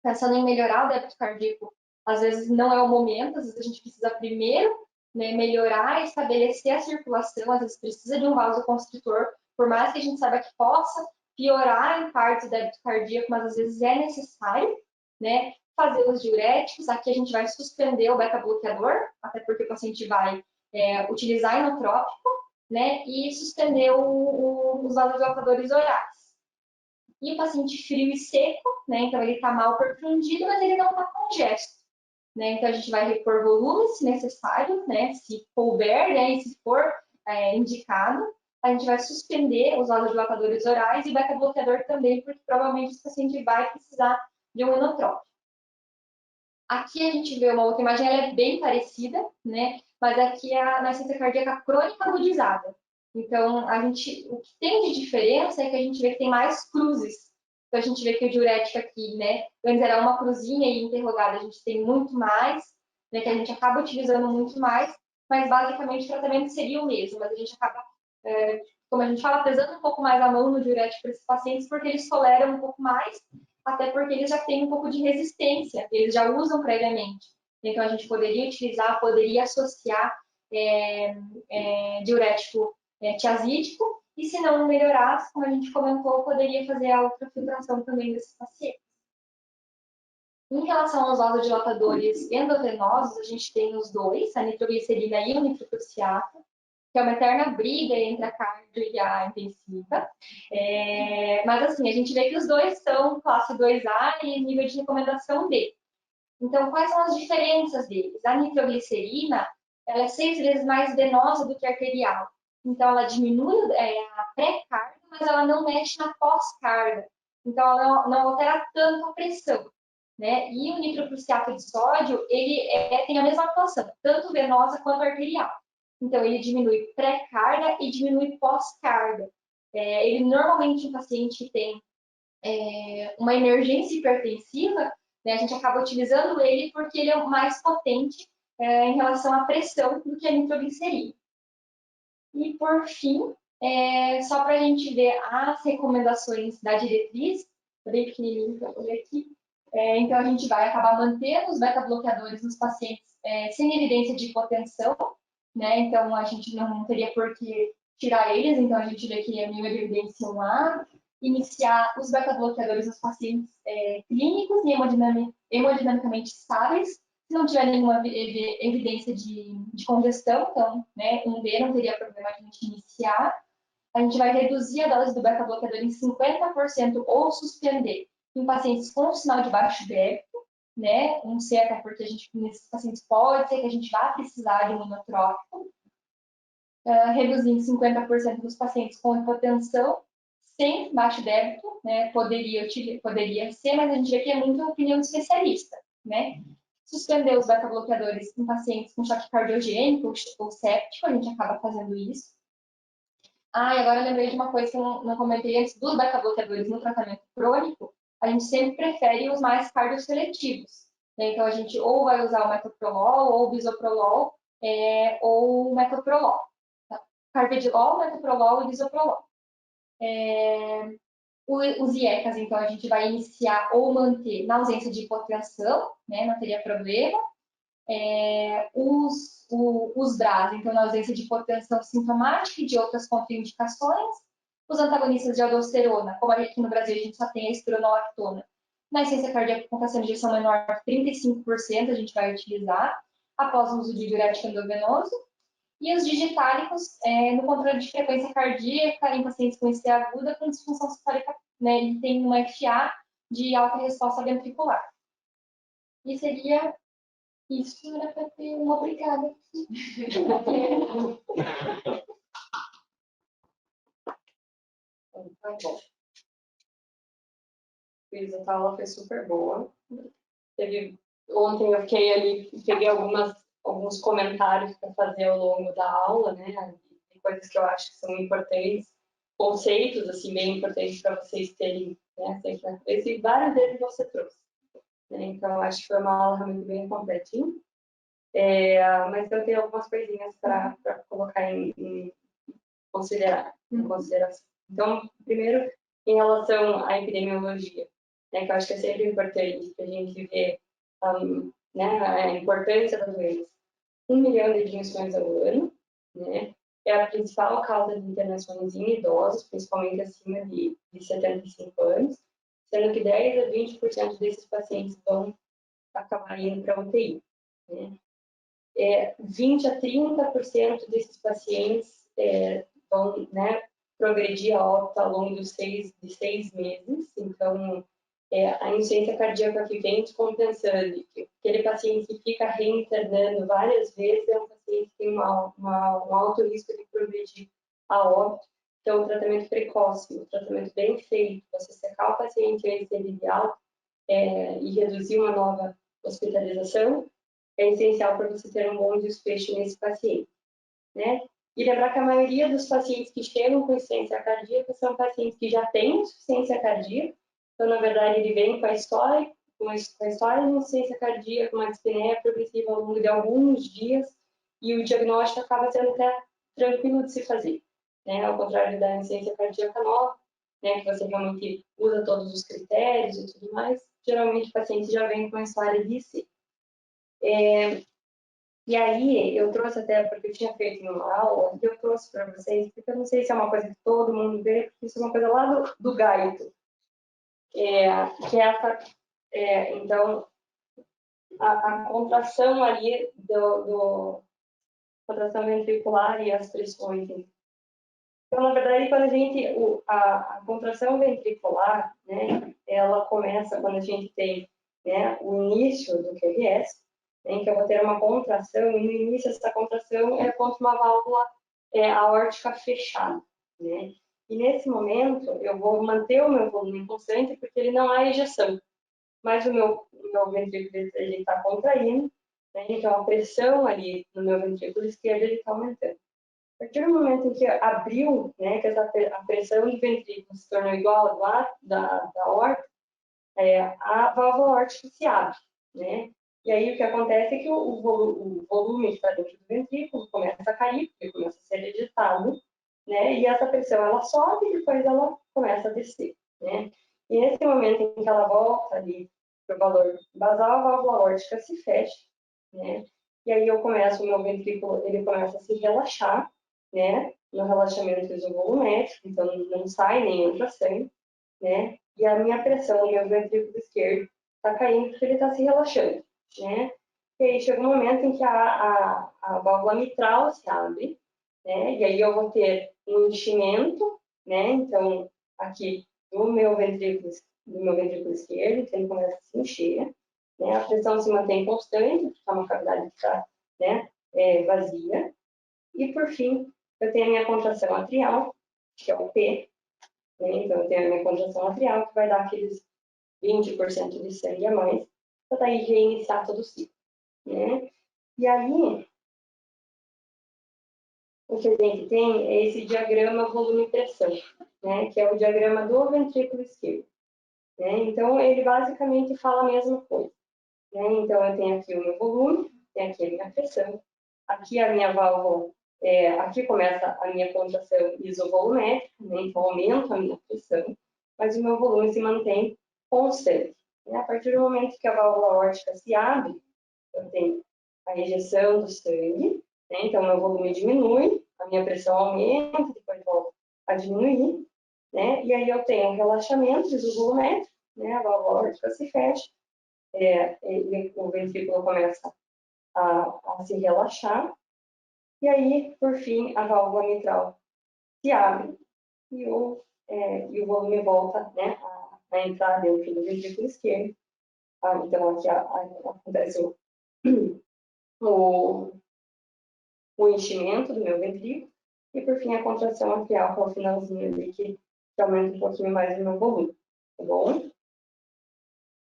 pensando em melhorar o débito cardíaco, às vezes não é o momento, às vezes a gente precisa primeiro, né, melhorar e estabelecer a circulação, às vezes precisa de um vasoconstritor, por mais que a gente saiba que possa piorar em parte do débito cardíaco, mas às vezes é necessário, né, fazer os diuréticos. Aqui a gente vai suspender o beta-bloqueador, até porque o paciente vai utilizar inotrópico, né, e suspender os vasodilatadores orais. E o paciente frio e seco, né, então ele está mal perfundido, mas ele não está congesto, né, então a gente vai repor volume se necessário, né, se couber, né, e se for indicado, a gente vai suspender os vasodilatadores orais e o beta-bloqueador também, porque provavelmente esse paciente vai precisar de um inotrópico. Aqui a gente vê uma outra imagem, ela é bem parecida, né? Mas aqui é a insuficiência cardíaca crônica agudizada. Então, o que tem de diferença é que a gente vê que tem mais cruzes. Então, a gente vê que o diurético aqui, né? Antes era uma cruzinha e interrogada, a gente tem muito mais, né? Que a gente acaba utilizando muito mais, mas basicamente o tratamento seria o mesmo, mas a gente acaba, como a gente fala, pesando um pouco mais a mão no diurético para esses pacientes, porque eles toleram um pouco mais, até porque eles já têm um pouco de resistência, eles já usam previamente. Então, a gente poderia utilizar, poderia associar diurético tiazídico, e se não melhorasse, como a gente comentou, poderia fazer a ultrafiltração também desses pacientes. Em relação aos vasodilatadores endovenosos, a gente tem os dois, a nitroglicerina e o nitroprusiato, que é uma eterna briga entre a cardio e a intensiva. Mas, assim, a gente vê que os dois são classe 2A e nível de recomendação D. Então, quais são as diferenças deles? A nitroglicerina, ela é 6 vezes mais venosa do que a arterial. Então, ela diminui a pré-carga, mas ela não mexe na pós-carga. Então, ela não altera tanto a pressão, né? E o nitroprusiato de sódio, ele tem a mesma atuação, tanto venosa quanto arterial. Então, ele diminui pré-carga e diminui pós-carga. Ele normalmente, um paciente que tem uma emergência hipertensiva, né, a gente acaba utilizando ele porque ele é mais potente em relação à pressão do que a nitroglicerina. E, por fim, só para a gente ver as recomendações da diretriz, bem pequenininho para eu ler aqui. Então, a gente vai acabar mantendo os beta-bloqueadores nos pacientes sem evidência de hipotensão, né? Então, a gente não teria por que tirar eles, então a gente vê que é meio evidência 1A, iniciar os beta-bloqueadores nos pacientes clínicos e hemodinamicamente estáveis, se não tiver nenhuma evidência de congestão, então, né, um B não teria problema de a gente iniciar. A gente vai reduzir a dose do beta-bloqueador em 50% ou suspender em pacientes com sinal de baixo débito, né? Não sei até porque nesses pacientes pode ser que a gente vá precisar de um inotrópico. Reduzir em 50% dos pacientes com hipotensão sem baixo débito, né? Poderia ser, mas a gente vê que é muito opinião de especialista, né? Suspender os beta-bloqueadores em pacientes com choque cardiogênico ou séptico, a gente acaba fazendo isso. E agora eu lembrei de uma coisa que eu não comentei antes, dos beta-bloqueadores no tratamento crônico, a gente sempre prefere os mais cardioseletivos, né? Então, a gente ou vai usar o metoprolol, ou o bisoprolol, ou o metoprolol. Tá? Carvedilol, metoprolol e bisoprolol. Os IECAs, então, a gente vai iniciar ou manter na ausência de hipotensão, né? Não teria problema. Os DRAs, então, na ausência de hipotensão sintomática e de outras contraindicações. Os antagonistas de aldosterona, como aqui no Brasil a gente só tem a espironolactona. Na insuficiência cardíaca com fração de ejeção menor de 35%, a gente vai utilizar após o uso de diurético endovenoso. E os digitálicos no controle de frequência cardíaca em pacientes com IC aguda com disfunção sistólica, né, ele tem uma FA de alta resposta ventricular. E seria isso, era para ter uma obrigada. Tá bom. Fiz a aula, foi super boa. Ontem eu fiquei ali, peguei alguns comentários para fazer ao longo da aula, né? De coisas que eu acho que são importantes, conceitos assim bem importantes para vocês terem, né? Sempre na cabeça, e vários deles você trouxe, né? Então acho que foi uma aula realmente bem completinha. Mas eu tenho algumas coisinhas para colocar em consideração. Então, primeiro, em relação à epidemiologia, né, que eu acho que é sempre importante que a gente vê né, a importância da doença. 1 milhão de admissões ao ano, né, é a principal causa de internações em idosos, principalmente acima de 75 anos, sendo que 10 a 20% desses pacientes vão acabar indo para a UTI. Né. 20 a 30% desses pacientes vão, né, progredir a óbito ao longo de 6 meses. Então, a insuficiência cardíaca que vem descompensando, aquele paciente que fica reinternando várias vezes, é um paciente que tem um alto risco de progredir a óbito. Então, o tratamento precoce, o tratamento bem feito, você secar o paciente antes dele de alta e reduzir uma nova hospitalização, é essencial para você ter um bom desfecho nesse paciente, né? E lembrar que a maioria dos pacientes que chegam com insuficiência cardíaca são pacientes que já têm insuficiência cardíaca, então, na verdade, ele vem com a história de insuficiência cardíaca, uma dispneia progressiva ao longo de alguns dias, e o diagnóstico acaba sendo até tranquilo de se fazer, né? Ao contrário da insuficiência cardíaca nova, né, que você realmente usa todos os critérios e tudo mais, geralmente o paciente já vem com a história de IC. E aí, eu trouxe até, porque eu tinha feito uma aula, e eu trouxe para vocês, porque eu não sei se é uma coisa que todo mundo vê, porque isso é uma coisa lá do Gaito, que é essa, então, a contração ali contração ventricular e as pressões. Então, na verdade, quando a contração ventricular, né, ela começa quando a gente tem, né, o início do QRS, né, então eu vou ter uma contração, e no início essa contração é contra uma válvula aórtica fechada, né? E nesse momento eu vou manter o meu volume constante porque ele não há ejeção, mas o meu ventrículo ele está contraindo, né? Então a pressão ali no meu ventrículo esquerdo ele está aumentando. A partir do momento em que abriu, né, que a pressão do ventrículo se tornou igual à da aorta, a válvula aórtica se abre, né? E aí o que acontece é que o volume que está dentro do ventrículo começa a cair, porque começa a ser ejetado, né? E essa pressão ela sobe e depois ela começa a descer, né? E nesse momento em que ela volta ali para o valor basal, a válvula aórtica se fecha, né? E aí o meu ventrículo, ele começa a se relaxar, né? No relaxamento isovolumétrico, então não sai nem entra sangue, né? E a minha pressão, o meu ventrículo esquerdo, está caindo porque ele está se relaxando, né? E aí chega um momento em que a válvula mitral se abre, né? E aí eu vou ter um enchimento, né? Então, aqui do meu ventrículo esquerdo, então ele começa a se encher, né? A pressão se mantém constante, porque é uma cavidade que está, né, vazia. E, por fim, eu tenho a minha contração atrial, que é o P, né? Então, eu tenho a minha contração atrial, que vai dar aqueles 20% de sangue a mais, para daí reiniciar todo o ciclo, né? E aí, o que a gente tem é esse diagrama volume-pressão, né? Que é o diagrama do ventrículo esquerdo, né? Então, ele basicamente fala a mesma coisa, né? Então, eu tenho aqui o meu volume, tenho aqui a minha pressão, aqui a minha válvula, aqui começa a minha contração isovolumétrica, né? Então, aumento a minha pressão, mas o meu volume se mantém constante. Né? A partir do momento que a válvula aórtica se abre, eu tenho a ejeção do sangue, né? Então, meu volume diminui, a minha pressão aumenta, depois volta a diminuir, né? E aí eu tenho um relaxamento isovolumétrico, né? A válvula aórtica se fecha, o ventrículo começa a se relaxar, e aí, por fim, a válvula mitral se abre e o volume volta, né, a entrar dentro do ventrículo esquerdo. Então, aqui acontece o enchimento do meu ventrículo e, por fim, a contração atrial, que é o finalzinho ali, que aumenta um pouquinho mais o meu volume, tá bom?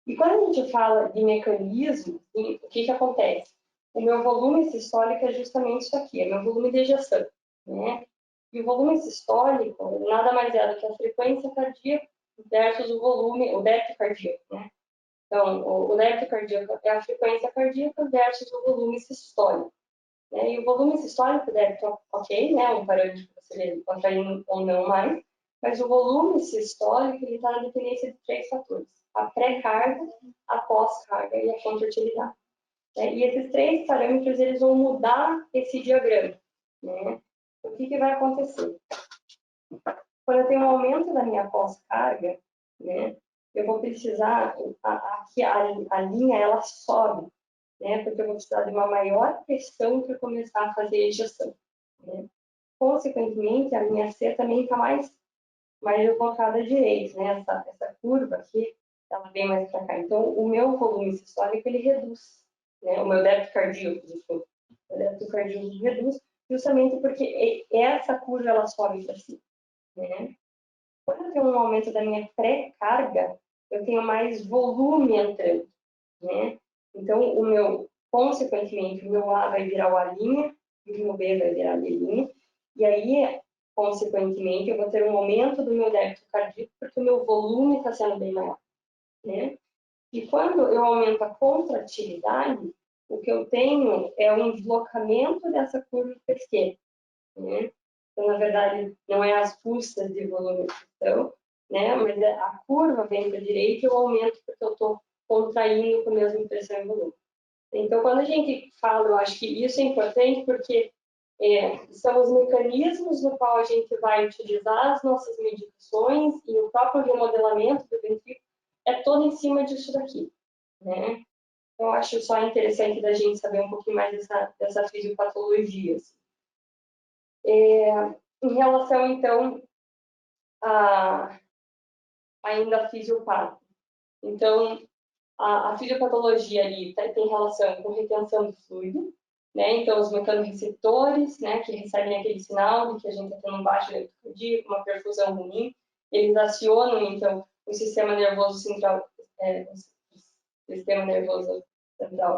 E quando a gente fala de mecanismo, o que acontece? O meu volume sistólico é justamente isso aqui, é meu volume de ejeção, né? E o volume sistólico nada mais é do que a frequência cardíaca versus o volume, o débito cardíaco, né? Então, o débito cardíaco é a frequência cardíaca versus o volume sistólico, né? E o volume sistólico débito, ok, né? Um parâmetro para você ver contraindo ou não mais, mas o volume sistólico está na dependência de 3 fatores: a pré-carga, a pós-carga e a contratilidade. E esses 3 parâmetros eles vão mudar esse diagrama, né? O que vai acontecer? Quando eu tenho um aumento da minha pós-carga, né, eu vou precisar, aqui a linha ela sobe, né, porque eu vou precisar de uma maior pressão para começar a fazer a ejeção. Né? Consequentemente, a minha C também está mais colocada à direita, né? Essa curva aqui, ela vem mais para cá. Então, o meu volume sistólico, ele reduz, né? O meu débito cardíaco, desculpa. O débito cardíaco reduz, justamente porque essa curva, ela sobe para cima, né? Quando eu tenho um aumento da minha pré-carga, eu tenho mais volume entrando, né? Então, consequentemente, o meu A vai virar o A', e o meu B vai virar B', e aí, consequentemente, eu vou ter um aumento do meu débito cardíaco, porque o meu volume está sendo bem maior, né? E quando eu aumento a contratilidade, o que eu tenho é um deslocamento dessa curva para a esquerda, né? Então, na verdade, não é as custas de volume que estão, né? Mas a curva vem para a direita e eu aumento porque eu estou contraindo com a mesma pressão e volume. Então, quando a gente fala, eu acho que isso é importante porque são os mecanismos no qual a gente vai utilizar as nossas medicações e o próprio remodelamento do ventrículo é todo em cima disso daqui, né? Então, eu acho só interessante da gente saber um pouquinho mais dessa fisiopatologia. Assim. Em relação, então, ainda a fisiopata. Então, a fisiopatologia ali tem relação com retenção de fluido, né? Então, os mecanorreceptores, né, que recebem aquele sinal de que a gente está tendo um baixo débito cardíaco, uma perfusão ruim, eles acionam, então, o sistema nervoso central,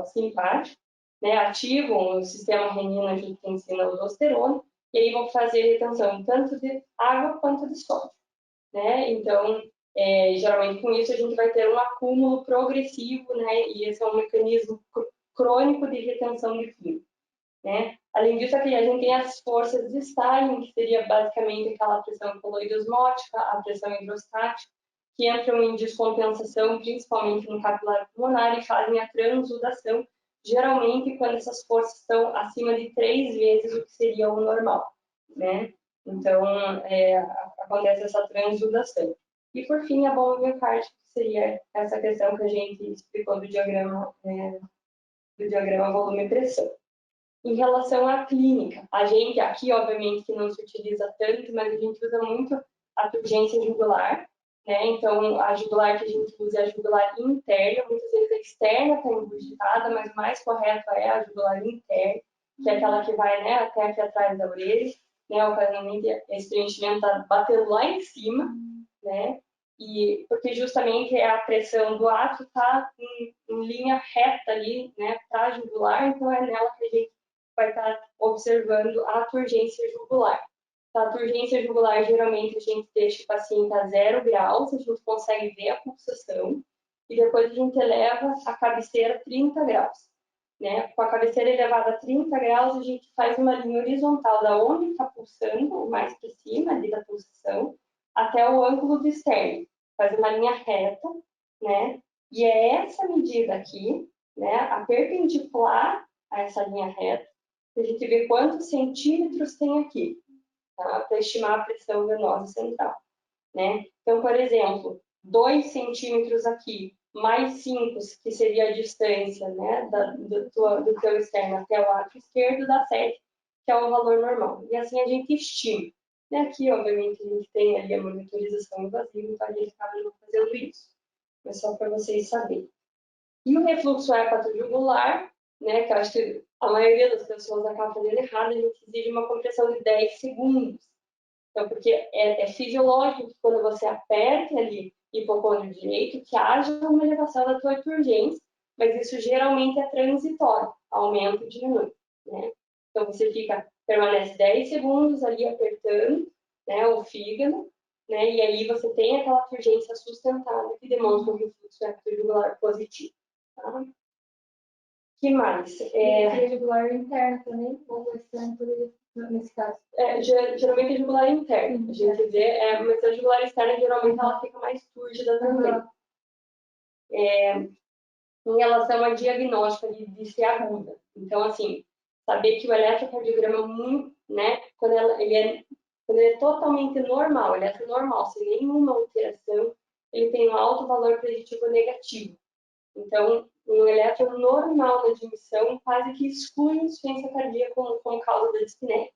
simpático, né? Ativam o sistema renina-angiotensina-aldosterona, e aí vão fazer retenção tanto de água quanto de sódio, né? Então, geralmente com isso a gente vai ter um acúmulo progressivo, né? E esse é um mecanismo crônico de retenção de fluido, né? Além disso, aqui a gente tem as forças de Stalin, que seria basicamente aquela pressão coloidosmótica, a pressão hidrostática, que entram em descompensação, principalmente no capilar pulmonar, e fazem a transudação, geralmente quando essas forças estão acima de 3 vezes o que seria o normal, né? Então, acontece essa transudação. E, por fim, a bomba miocárdica, que seria essa questão que a gente explicou do diagrama volume-pressão. Em relação à clínica, a gente aqui, obviamente, que não se utiliza tanto, mas a gente usa muito a turgência jugular, né? Então, a jugular que a gente usa é a jugular interna, muitas vezes a externa está ingurgitada, mas o mais correto é a jugular interna, que é aquela que vai, né, até aqui atrás da orelha, né? Ocasionalmente esse preenchimento está batendo lá em cima, né? E porque justamente a pressão do ato está em linha reta ali, né, para a jugular, então é nela que a gente vai estar observando a turgência jugular. A turgência jugular, geralmente, a gente deixa o paciente a 0 graus, a gente consegue ver a pulsação, e depois a gente eleva a cabeceira a 30 graus. Né? Com a cabeceira elevada a 30 graus, a gente faz uma linha horizontal da onde está pulsando, mais para cima ali da pulsação, até o ângulo do externo. Faz uma linha reta, né? E é essa medida aqui, né, a perpendicular a essa linha reta, a gente vê quantos centímetros tem aqui, tá? Para estimar a pressão venosa central, né? Então, por exemplo, 2 centímetros aqui, mais 5, que seria a distância, né, do teu externo até o átrio esquerdo, dá 7, que é o valor normal. E assim a gente estima. E aqui, obviamente, a gente tem ali a monitorização invasiva, então a gente acaba não fazendo isso. Mas só para vocês saberem. E o refluxo hepatojugular, né, que eu acho que a maioria das pessoas acaba fazendo errado, a gente exige uma compressão de 10 segundos. Então, porque é fisiológico que quando você aperta ali hipocôndrio direito que haja uma elevação da tua urgência, mas isso geralmente é transitório, aumenta e diminui, né? Então, você permanece 10 segundos ali apertando, né, o fígado, né, e aí você tem aquela turgência sustentada que demonstra um refluxo jugular positivo. Tá? Que mais? Jugular interno também, ou externo, nesse caso? Geralmente é jugular interno. A gente vê, mas a jugular externa, geralmente, ela fica mais túrgida também. Em relação ao diagnóstico de ser aguda. Então, assim, saber que o eletrocardiograma, né, quando ele é totalmente normal, eletronormal, sem nenhuma alteração, ele tem um alto valor preditivo negativo. Então, um eletro normal na admissão quase que exclui insuficiência cardíaca como causa da dispneia.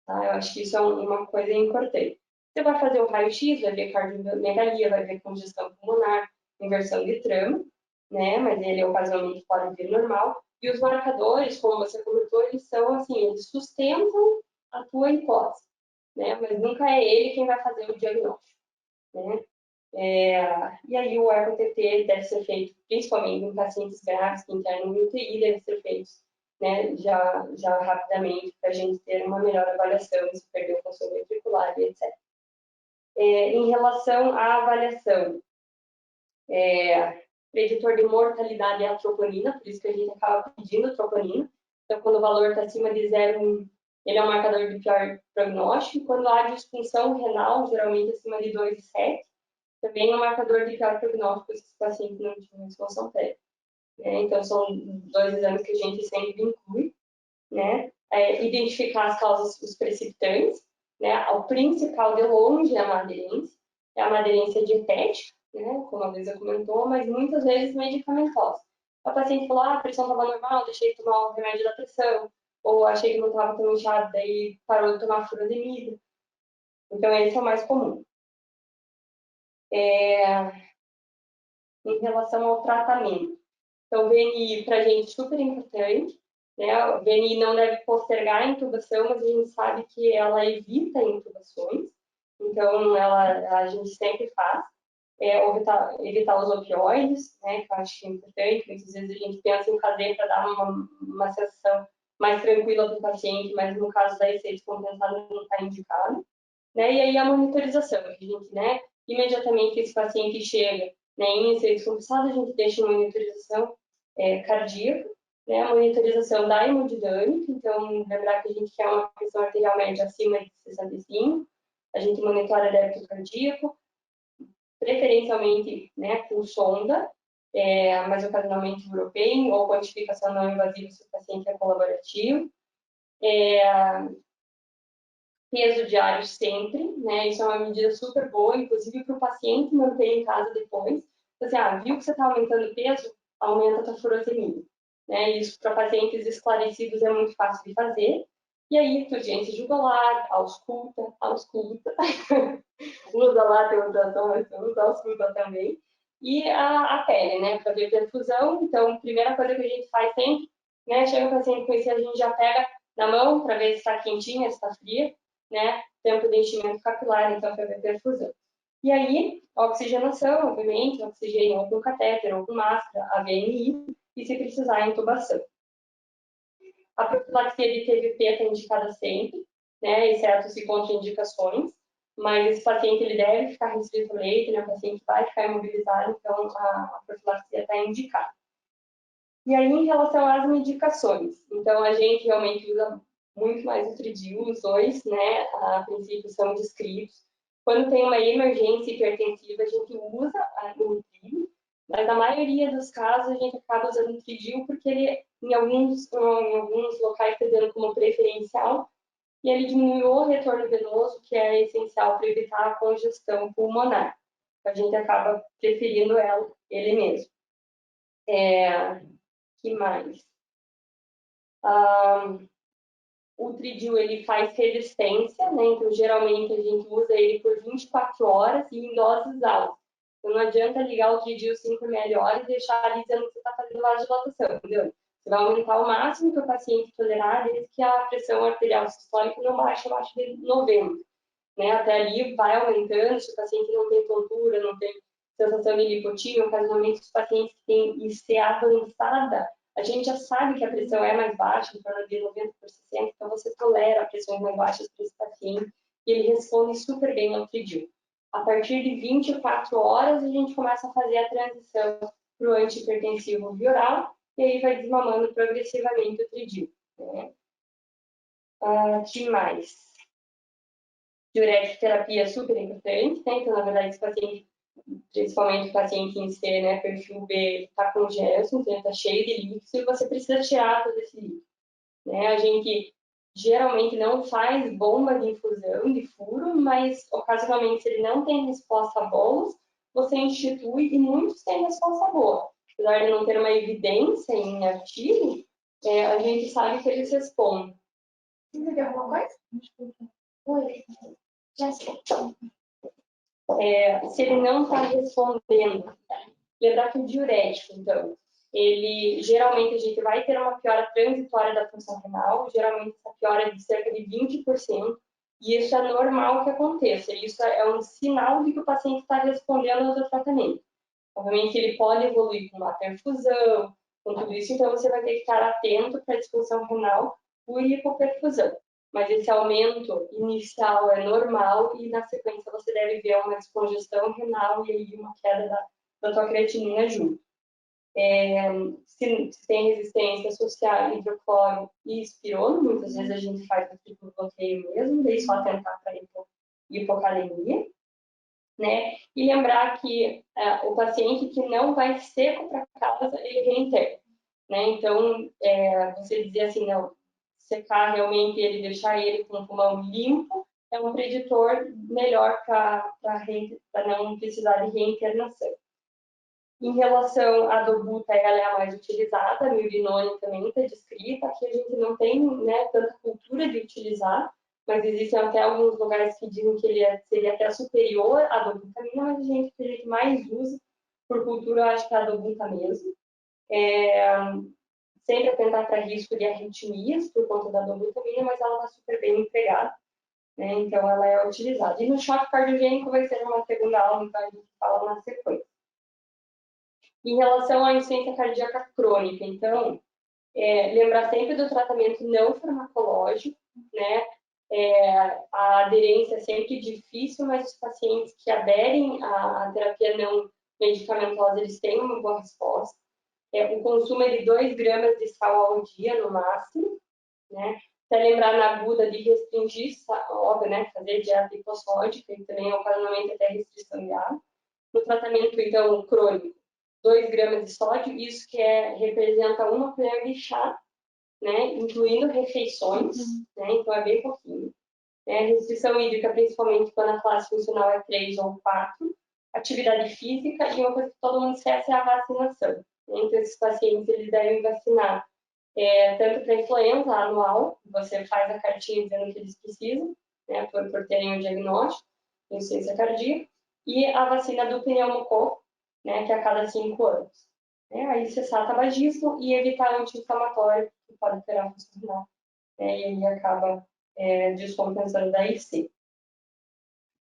Tá? Eu acho que isso é uma coisa importante. Você vai fazer o raio-x, vai ver cardiomegalia, vai ver congestão pulmonar, inversão de trama, né? Mas ele ocasionalmente pode vir normal. E os marcadores, como você comentou, eles são assim, eles sustentam a tua hipótese, né? Mas nunca é ele quem vai fazer o diagnóstico, né? E aí o eco-TT deve ser feito principalmente em pacientes graves que internam no UTI, deve ser feito, né, já rapidamente para a gente ter uma melhor avaliação se perdeu função ventricular e etc. Em relação à avaliação, preditor de mortalidade é a troponina, por isso que a gente acaba pedindo troponina. Então, quando o valor está acima de 0,1, ele é um marcador de pior prognóstico. Quando há disfunção renal, geralmente acima de 2,7, também é um marcador de pior prognóstico se o paciente não tinha disfunção prévia. Então, são 2 exames que a gente sempre inclui, né? Identificar as causas, os precipitantes, né? O principal de longe é a maderência dietética, né? Como a Luísa comentou, mas muitas vezes medicamentosa. A paciente falou, a pressão estava normal, deixei de tomar o remédio da pressão, ou achei que não estava tão inchado, daí parou de tomar furosemida. Então, esse é o mais comum. Em relação ao tratamento. Então, VNI, para a gente, super importante. Né? O VNI não deve postergar a intubação, mas a gente sabe que ela evita intubações. Então, a gente sempre faz. Evitar os opioides, né? Que eu acho que é importante. Muitas vezes a gente pensa em fazer para dar uma sensação mais tranquila para o paciente, mas no caso da EC descompensada não está indicado. Né? E aí a monitorização, a gente, né? Imediatamente que esse paciente chega, né, em EC descompensada, a gente deixa uma monitorização cardíaca, né, a monitorização da hemodinâmica, então lembrar que a gente quer uma pressão arterial média acima de 65, a gente monitora débito cardíaco, preferencialmente, né, com sonda, mas ocasionalmente European, ou quantificação não invasiva se o paciente é colaborativo. Peso diário sempre, né, isso é uma medida super boa, inclusive para o paciente manter em casa depois. Então, assim, viu que você está aumentando o peso? Aumenta a tua furosemia. Né? Isso para pacientes esclarecidos é muito fácil de fazer. E aí, urgência jugular, ausculta, usa lá a teodração, mas usa ausculta também. E a pele, né, para ver perfusão. Então, a primeira coisa que a gente faz sempre, né, chega o paciente com isso, a gente já pega na mão para ver se está quentinha, se está fria, né, tempo de enchimento capilar, então, para ver perfusão. E aí, a oxigenação, obviamente, oxigênio ou com catéter ou com máscara, a VNI, e se precisar, a intubação. A profilaxia de TVP está indicada sempre, né, exceto se contraindicações, mas esse paciente ele deve ficar restrito ao leito, né, o paciente vai ficar imobilizado, então a profilaxia está indicada. E aí, em relação às medicações, então a gente realmente usa muito mais o Tridil, os dois, né, a princípio são descritos. Quando tem uma emergência hipertensiva, a gente usa o Tridil, mas na maioria dos casos a gente acaba usando o Tridil porque ele, em alguns locais, está dando como preferencial, e ele diminui o retorno venoso, que é essencial para evitar a congestão pulmonar. A gente acaba preferindo ele mesmo. Que mais? O Tridil, ele faz resistência, né? Então, geralmente, a gente usa ele por 24 horas e em doses altas. Então, não adianta ligar o Tridil 5 ml e deixar ali dizendo que você está fazendo vasodilatação, entendeu? Você vai aumentar o máximo que o paciente tolerar, desde que a pressão arterial sistólica não baixe abaixo de 90. Né? Até ali vai aumentando, se o paciente não tem tontura, não tem sensação de lipotímia, ocasionalmente os pacientes que têm IC avançada, a gente já sabe que a pressão é mais baixa, em torno de 90%, então você tolera pressões mais baixas para esse paciente e ele responde super bem ao Tridil. A partir de 24 horas, a gente começa a fazer a transição para o antihipertensivo via oral e aí vai desmamando progressivamente o Tridil. Né? Que mais? Diurética terapia é super importante, né? Então, na verdade, esse paciente, principalmente o paciente em C, né, perfil B, está com Gelson, então está cheio de líquido e você precisa tirar todo esse líquido. Né? A gente geralmente não faz bomba de infusão, de furo, mas ocasionalmente, se ele não tem resposta a bolos, você institui e muitos têm resposta boa. Apesar de não ter uma evidência em artigo, a gente sabe que eles respondem. Você viu alguma coisa? Oi. Já sei. Se ele não está respondendo, lembrar que o diurético, então, ele geralmente a gente vai ter uma piora transitória da função renal, geralmente essa piora é de cerca de 20%, e isso é normal que aconteça. Isso é um sinal de que o paciente está respondendo ao seu tratamento. Obviamente, ele pode evoluir com uma perfusão, com tudo isso, então você vai ter que estar atento para a disfunção renal por hipoperfusão. Mas esse aumento inicial é normal e na sequência você deve ver uma descongestão renal e aí uma queda da tua creatinina junto. Se tem resistência associada a hidrocloro e espirona, muitas vezes a gente faz o triplo bloqueio mesmo, daí só tentar para hipocalemia. Né? E lembrar que o paciente que não vai seco para casa, ele reintegra. Né? Então, você dizer assim, não, secar realmente ele, deixar ele com o pulmão limpo, é um preditor melhor para não precisar de reinternação. Em relação à dobuta, ela é a mais utilizada, a milrinone também está descrita, aqui a gente não tem, né, tanta cultura de utilizar, mas existem até alguns lugares que dizem que ele seria até superior à dobutamina, mas a gente mais usa, por cultura, eu acho que é a dobuta mesmo. Sempre atentar para risco de arritmias por conta da dobutamina, mas ela está super bem empregada, né? Então ela é utilizada. E no choque cardiogênico vai ser uma segunda aula, então a gente fala na sequência. Em relação à insuficiência cardíaca crônica, então, lembrar sempre do tratamento não farmacológico, né? A aderência é sempre difícil, mas os pacientes que aderem à terapia não medicamentosa, eles têm uma boa resposta. O consumo é de 2 gramas de sal ao dia, no máximo, né? Até lembrar na aguda de restringir, óbvio, né? Fazer dieta hipossódica e também, ocasionalmente, até restrição de água. No tratamento, então, crônico, 2 gramas de sódio, isso que representa 1 colher de chá, né? Incluindo refeições, né? Então, é bem pouquinho. Restrição hídrica, principalmente quando a classe funcional é 3 ou 4. Atividade física e uma coisa que todo mundo esquece é a vacinação. Então, esses pacientes, eles devem vacinar tanto para influenza anual, você faz a cartinha dizendo que eles precisam, né, por terem o diagnóstico de insuficiência cardíaca, e a vacina do pneumococo, né, que é a cada 5 anos. Aí cessar tabagismo e evitar anti-inflamatório, que pode alterar a função renal, e aí acaba descompensando da IC.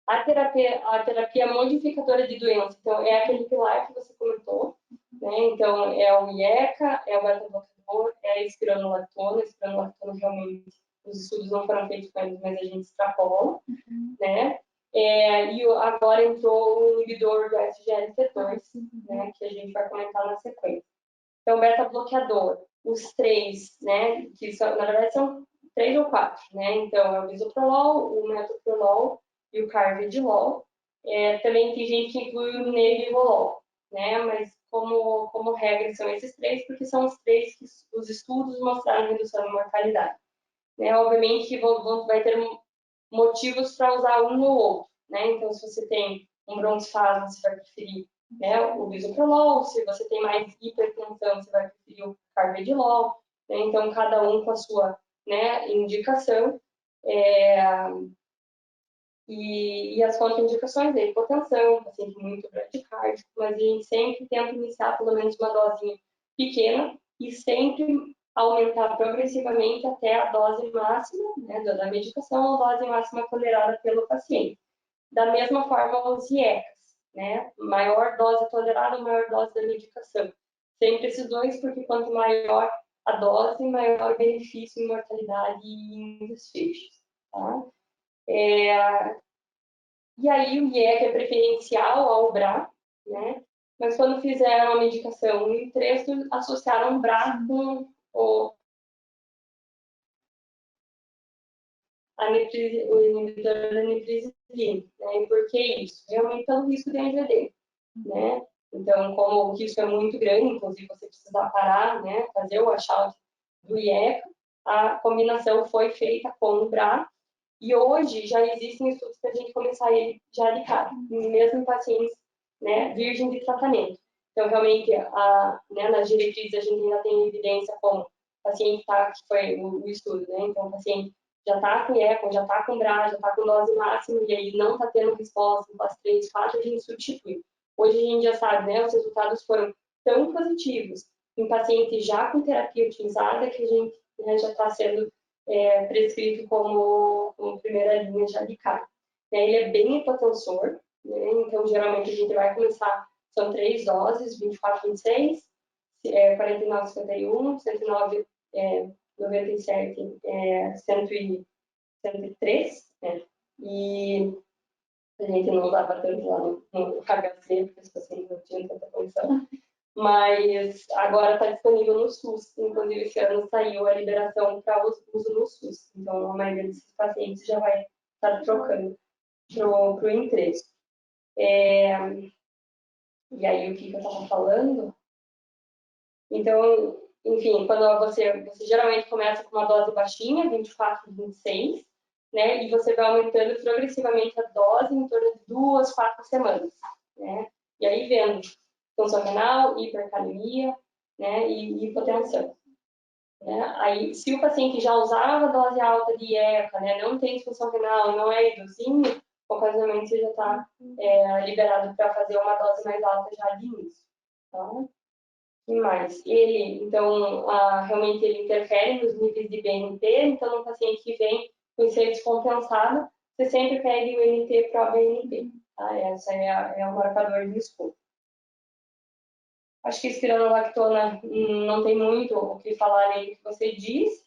A terapia modificadora de doença, então, é aquele pilar que você comentou, né? Então, é o IECA, é o beta-bloqueador, é a espironolactona. A espironolactona, realmente, os estudos não foram feitos com eles, mas a gente extrapola, né? E agora entrou o inibidor do SGLT2, né? Que a gente vai comentar na sequência. Então, beta-bloqueador, os 3, né? Que são, na verdade, são 3 ou 4, né? Então, é o bisoprolol, o metoprolol e o carvedilol. Também tem gente que inclui o nebivolol, né? Mas como regra são esses 3, porque são os 3 que os estudos mostraram redução de mortalidade. Né? Obviamente que vai ter motivos para usar um ou outro, né? Então, se você tem um bronquifasmo, você vai preferir, né, o bisoprolol. Se você tem mais hipertensão, você vai preferir o carvedilol. Né? Então, cada um com a sua, né, indicação. E as contraindicações é hipotensão, paciente muito bradicárdico, mas a gente sempre tenta iniciar pelo menos uma dosinha pequena e sempre aumentar progressivamente até a dose máxima, né, da medicação, a dose máxima tolerada pelo paciente. Da mesma forma, os IECAs, né? Maior dose tolerada, maior dose da medicação. Sempre esses dois, porque quanto maior a dose, maior o benefício em mortalidade e em desfechos, tá? E aí o IEC é preferencial ao BRA, né? Mas quando fizeram a medicação em trecho, associaram o BRA com o inibidor da nitrisilina, né? E por que isso? Realmente pelo risco de NGD, né? Então, como o risco é muito grande, inclusive você precisa parar, né? Fazer o washout do IECA, a combinação foi feita com o BRA, e hoje já existem estudos para a gente começar ele já de cara, mesmo em pacientes, né, virgem de tratamento. Então, realmente, né, nas diretrizes a gente ainda tem evidência como o paciente tá, que foi o estudo, né? Então, o paciente já está com ECO, já está com BRA, já está com dose máxima, e aí não está tendo resposta em classe 3, 4, a gente substitui. Hoje a gente já sabe, né, os resultados foram tão positivos em pacientes já com terapia otimizada que a gente, né, já está sendo prescrito como primeira linha já de cara. Ele é bem hipotensor, né? Então geralmente a gente vai começar, são 3 doses, 24, 26, 49, 51, 109, 97, 103, né? E a gente não usava tanto lá no HC, porque os pacientes não tinham tanta condição. Mas agora está disponível no SUS. Inclusive, esse ano saiu a liberação para uso no SUS. Então, a maioria desses pacientes já vai estar trocando para o Intresso. E aí, o que eu estava falando? Então, enfim, quando você geralmente começa com uma dose baixinha, 24, 26, né? E você vai aumentando progressivamente a dose em torno de 2, 4 semanas, né? E aí, vendo função renal, hipercalemia, né, e hipotensão. Né? Aí, se o paciente já usava dose alta de ECA, né, não tem disfunção renal, não é idosinho, ocasionalmente você já está liberado para fazer uma dose mais alta já de início. Tá? E mais? Ele, então, realmente ele interfere nos níveis de BNP, então, no paciente que vem com ser descompensado, você sempre pede o NT para o BNP. Tá? Essa é o marcador de escudo. Acho que espironolactona não tem muito o que falar nem o que você disse.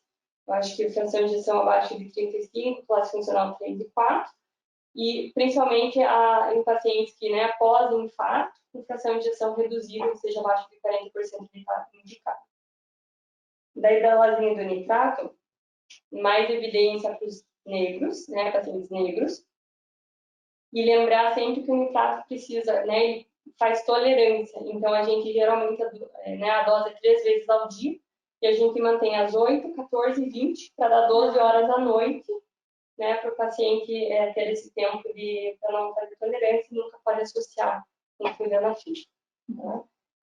Eu acho que fração de injeção abaixo de 35, classe funcional 3 e 4. E principalmente em pacientes que, né, após o infarto, com fração de injeção reduzida, ou seja, abaixo de 40% de indicado. Da hidrolazina do nitrato, mais evidência para os negros, né, pacientes negros. E lembrar sempre que o nitrato precisa, né, ele faz tolerância. Então, a gente geralmente, né, a dose é 3 vezes ao dia, e a gente mantém às 8, 14 e 20, para dar 12 horas à noite, né, para o paciente ter esse tempo para não fazer tolerância e nunca pode associar com fibra física. Tá?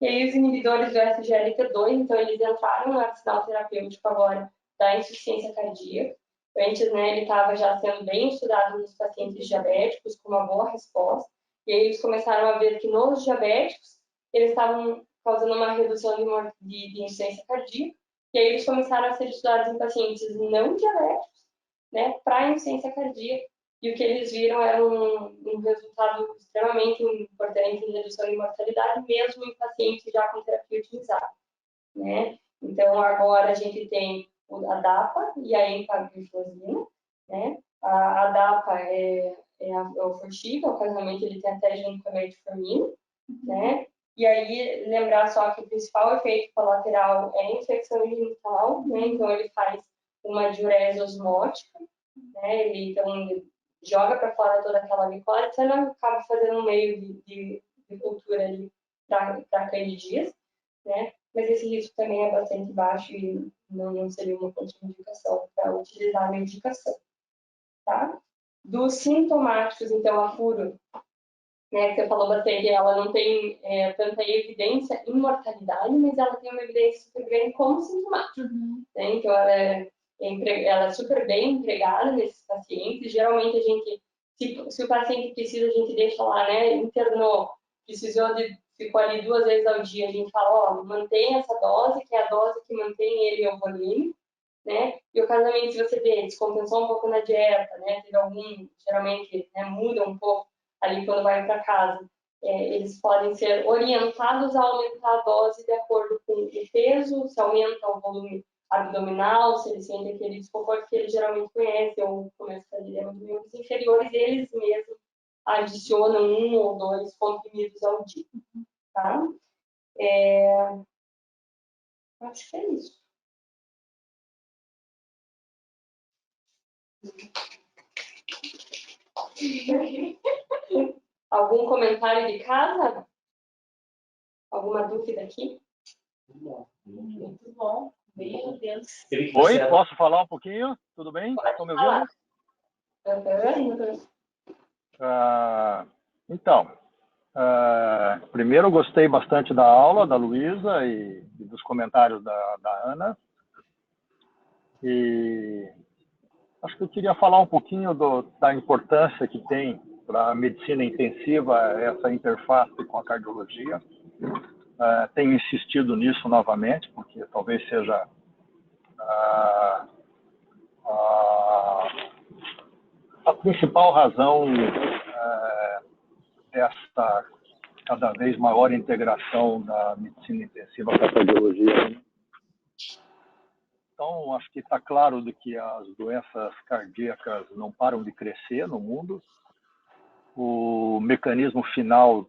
E aí, os inibidores do SGLT2, então, eles entraram no arsenal terapêutico agora da insuficiência cardíaca. Antes, né, ele estava já sendo bem estudado nos pacientes diabéticos, com uma boa resposta. E aí eles começaram a ver que nos diabéticos, eles estavam causando uma redução de insuficiência cardíaca. E aí eles começaram a ser estudados em pacientes não diabéticos, né, para insuficiência cardíaca. E o que eles viram era um resultado extremamente importante em redução de mortalidade, mesmo em pacientes já com terapia otimizada, né? Então, agora a gente tem a DAPA e a empagliflozina, né? A DAPA é o Forxiga, ocasionalmente ele tem até junto com a metformina, né? E aí, lembrar só que o principal efeito colateral é a infecção genital, né? Então, ele faz uma diurese osmótica, né? Então, joga para fora toda aquela micose, você não acaba fazendo um meio de cultura ali para candidias, né? Mas esse risco também é bastante baixo e não seria uma contraindicação para utilizar a medicação, tá? Dos sintomáticos, então, a furo, né, que você falou bastante, ela não tem tanta evidência em mortalidade, mas ela tem uma evidência super grande como sintomática. Né? Então, ela é super bem empregada nesses pacientes. Geralmente, a gente, se o paciente precisa, a gente deixa lá, né, internou, ficou ali 2 vezes ao dia, a gente fala, ó, mantém essa dose, que é a dose que mantém ele euvolímico, né? E ocasionalmente, se você vê, descompensou um pouco na dieta, né? Teve geralmente, né, muda um pouco ali quando vai para casa. eles podem ser orientados a aumentar a dose de acordo com o peso, se aumenta o volume abdominal, se eles sentem aquele desconforto que eles geralmente conhecem, ou começam a fazer membros inferiores, eles mesmos adicionam 1 ou 2 comprimidos ao dia, tá? Acho que é isso. Algum comentário de casa? Alguma dúvida aqui? Muito bom. Meu Deus. Oi, posso falar um pouquinho? Tudo bem? Estão me ouvindo? Então, primeiro eu gostei bastante da aula da Luísa e dos comentários da Ana. E acho que eu queria falar um pouquinho da importância que tem para a medicina intensiva essa interface com a cardiologia. Tenho insistido nisso novamente, porque talvez seja a principal razão dessa cada vez maior integração da medicina intensiva com a cardiologia. Então, acho que está claro de que as doenças cardíacas não param de crescer no mundo. O mecanismo final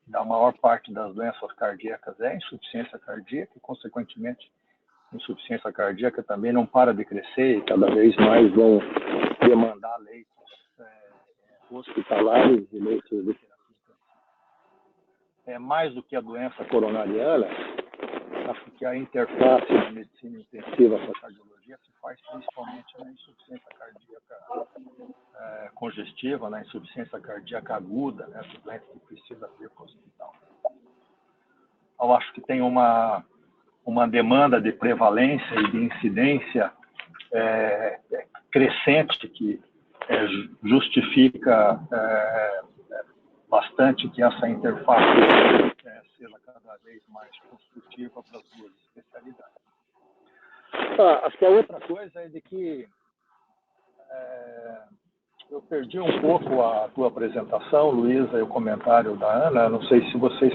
da maior parte das doenças cardíacas é a insuficiência cardíaca e, consequentemente, a insuficiência cardíaca também não para de crescer e cada vez mais vão demandar leitos hospitalares e leitos de terapia. Mais do que a doença coronariana, acho que a interface da medicina intensiva com a cardiologia se faz principalmente na insuficiência cardíaca congestiva, na insuficiência cardíaca aguda, né, do doente que precisa ir para o hospital. Eu acho que tem uma demanda de prevalência e de incidência crescente que justifica bastante que essa interface seja cada vez mais construtiva para as duas especialidades. Acho que a outra coisa é de que eu perdi um pouco a tua apresentação, Luísa, e o comentário da Ana. Não sei se vocês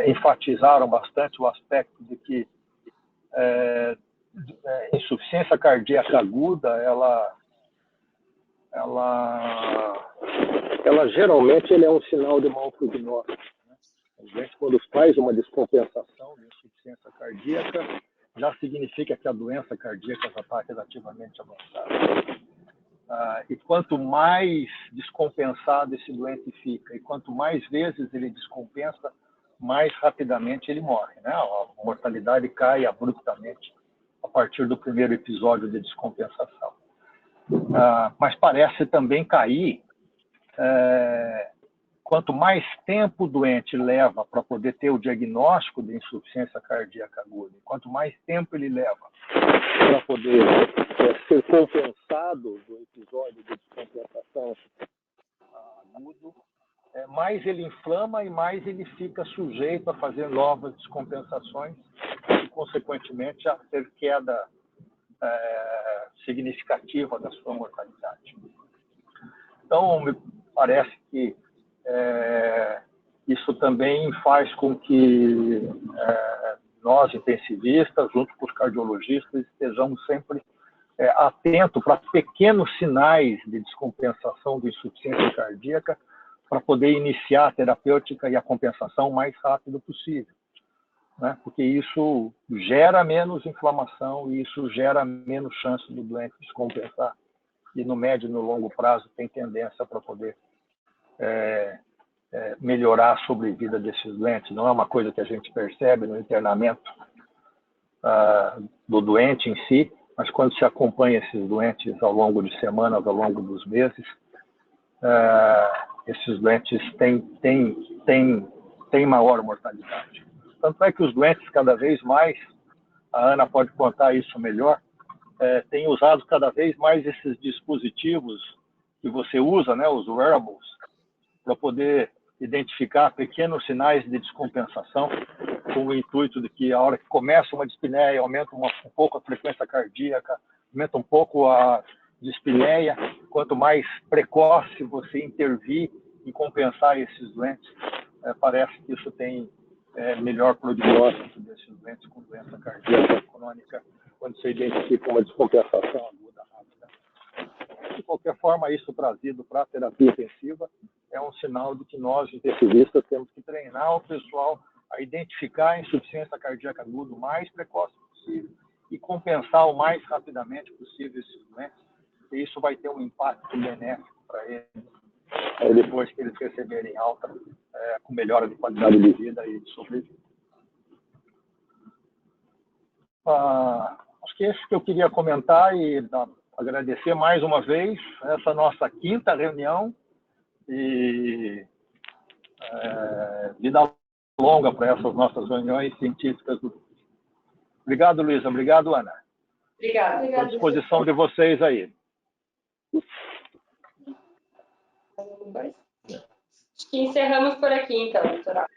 enfatizaram bastante o aspecto de que insuficiência cardíaca aguda, ela geralmente é um sinal de mau prognóstico. Né? A gente, quando faz uma descompensação de insuficiência cardíaca, já significa que a doença cardíaca já está relativamente avançada. E quanto mais descompensado esse doente fica, e quanto mais vezes ele descompensa, mais rapidamente ele morre. Né? A mortalidade cai abruptamente a partir do primeiro episódio de descompensação. Mas parece também cair quanto mais tempo o doente leva para poder ter o diagnóstico de insuficiência cardíaca aguda, quanto mais tempo ele leva para poder ser compensado do episódio de descompensação agudo, mais ele inflama e mais ele fica sujeito a fazer novas descompensações e, consequentemente, a ter queda significativa da sua mortalidade. Então, me parece que isso também faz com que nós, intensivistas, junto com os cardiologistas, estejamos sempre atentos para pequenos sinais de descompensação de insuficiência cardíaca para poder iniciar a terapêutica e a compensação o mais rápido possível. Né? Porque isso gera menos inflamação e isso gera menos chance do doente descompensar. E no médio e no longo prazo tem tendência para poder melhorar a sobrevida desses doentes. Não é uma coisa que a gente percebe no internamento do doente em si, mas quando se acompanha esses doentes ao longo de semanas, ao longo dos meses, esses doentes têm maior mortalidade. Tanto é que os doentes cada vez mais, a Ana pode contar isso melhor, têm usado cada vez mais esses dispositivos que você usa, né, os wearables, para poder identificar pequenos sinais de descompensação, com o intuito de que a hora que começa uma dispneia, aumenta um pouco a frequência cardíaca, aumenta um pouco a dispneia, quanto mais precoce você intervir e compensar esses doentes, parece que isso tem melhor prognóstico desses doentes com doença cardíaca crônica, quando você identifica uma descompensação aguda rápida. De qualquer forma, isso trazido para a terapia intensiva é um sinal de que nós, intensivistas, temos que treinar o pessoal a identificar a insuficiência cardíaca aguda o mais precoce possível e compensar o mais rapidamente possível esses doentes. E isso vai ter um impacto benéfico para eles, depois que eles receberem alta, com melhora de qualidade de vida e de sobrevida. Acho que é isso que eu queria comentar e agradecer mais uma vez essa nossa 5ª reunião e vida longa para essas nossas reuniões científicas. Obrigado, Luísa. Obrigado, Ana. Obrigada. Estou à disposição de vocês aí. Acho que encerramos por aqui, então, doutora.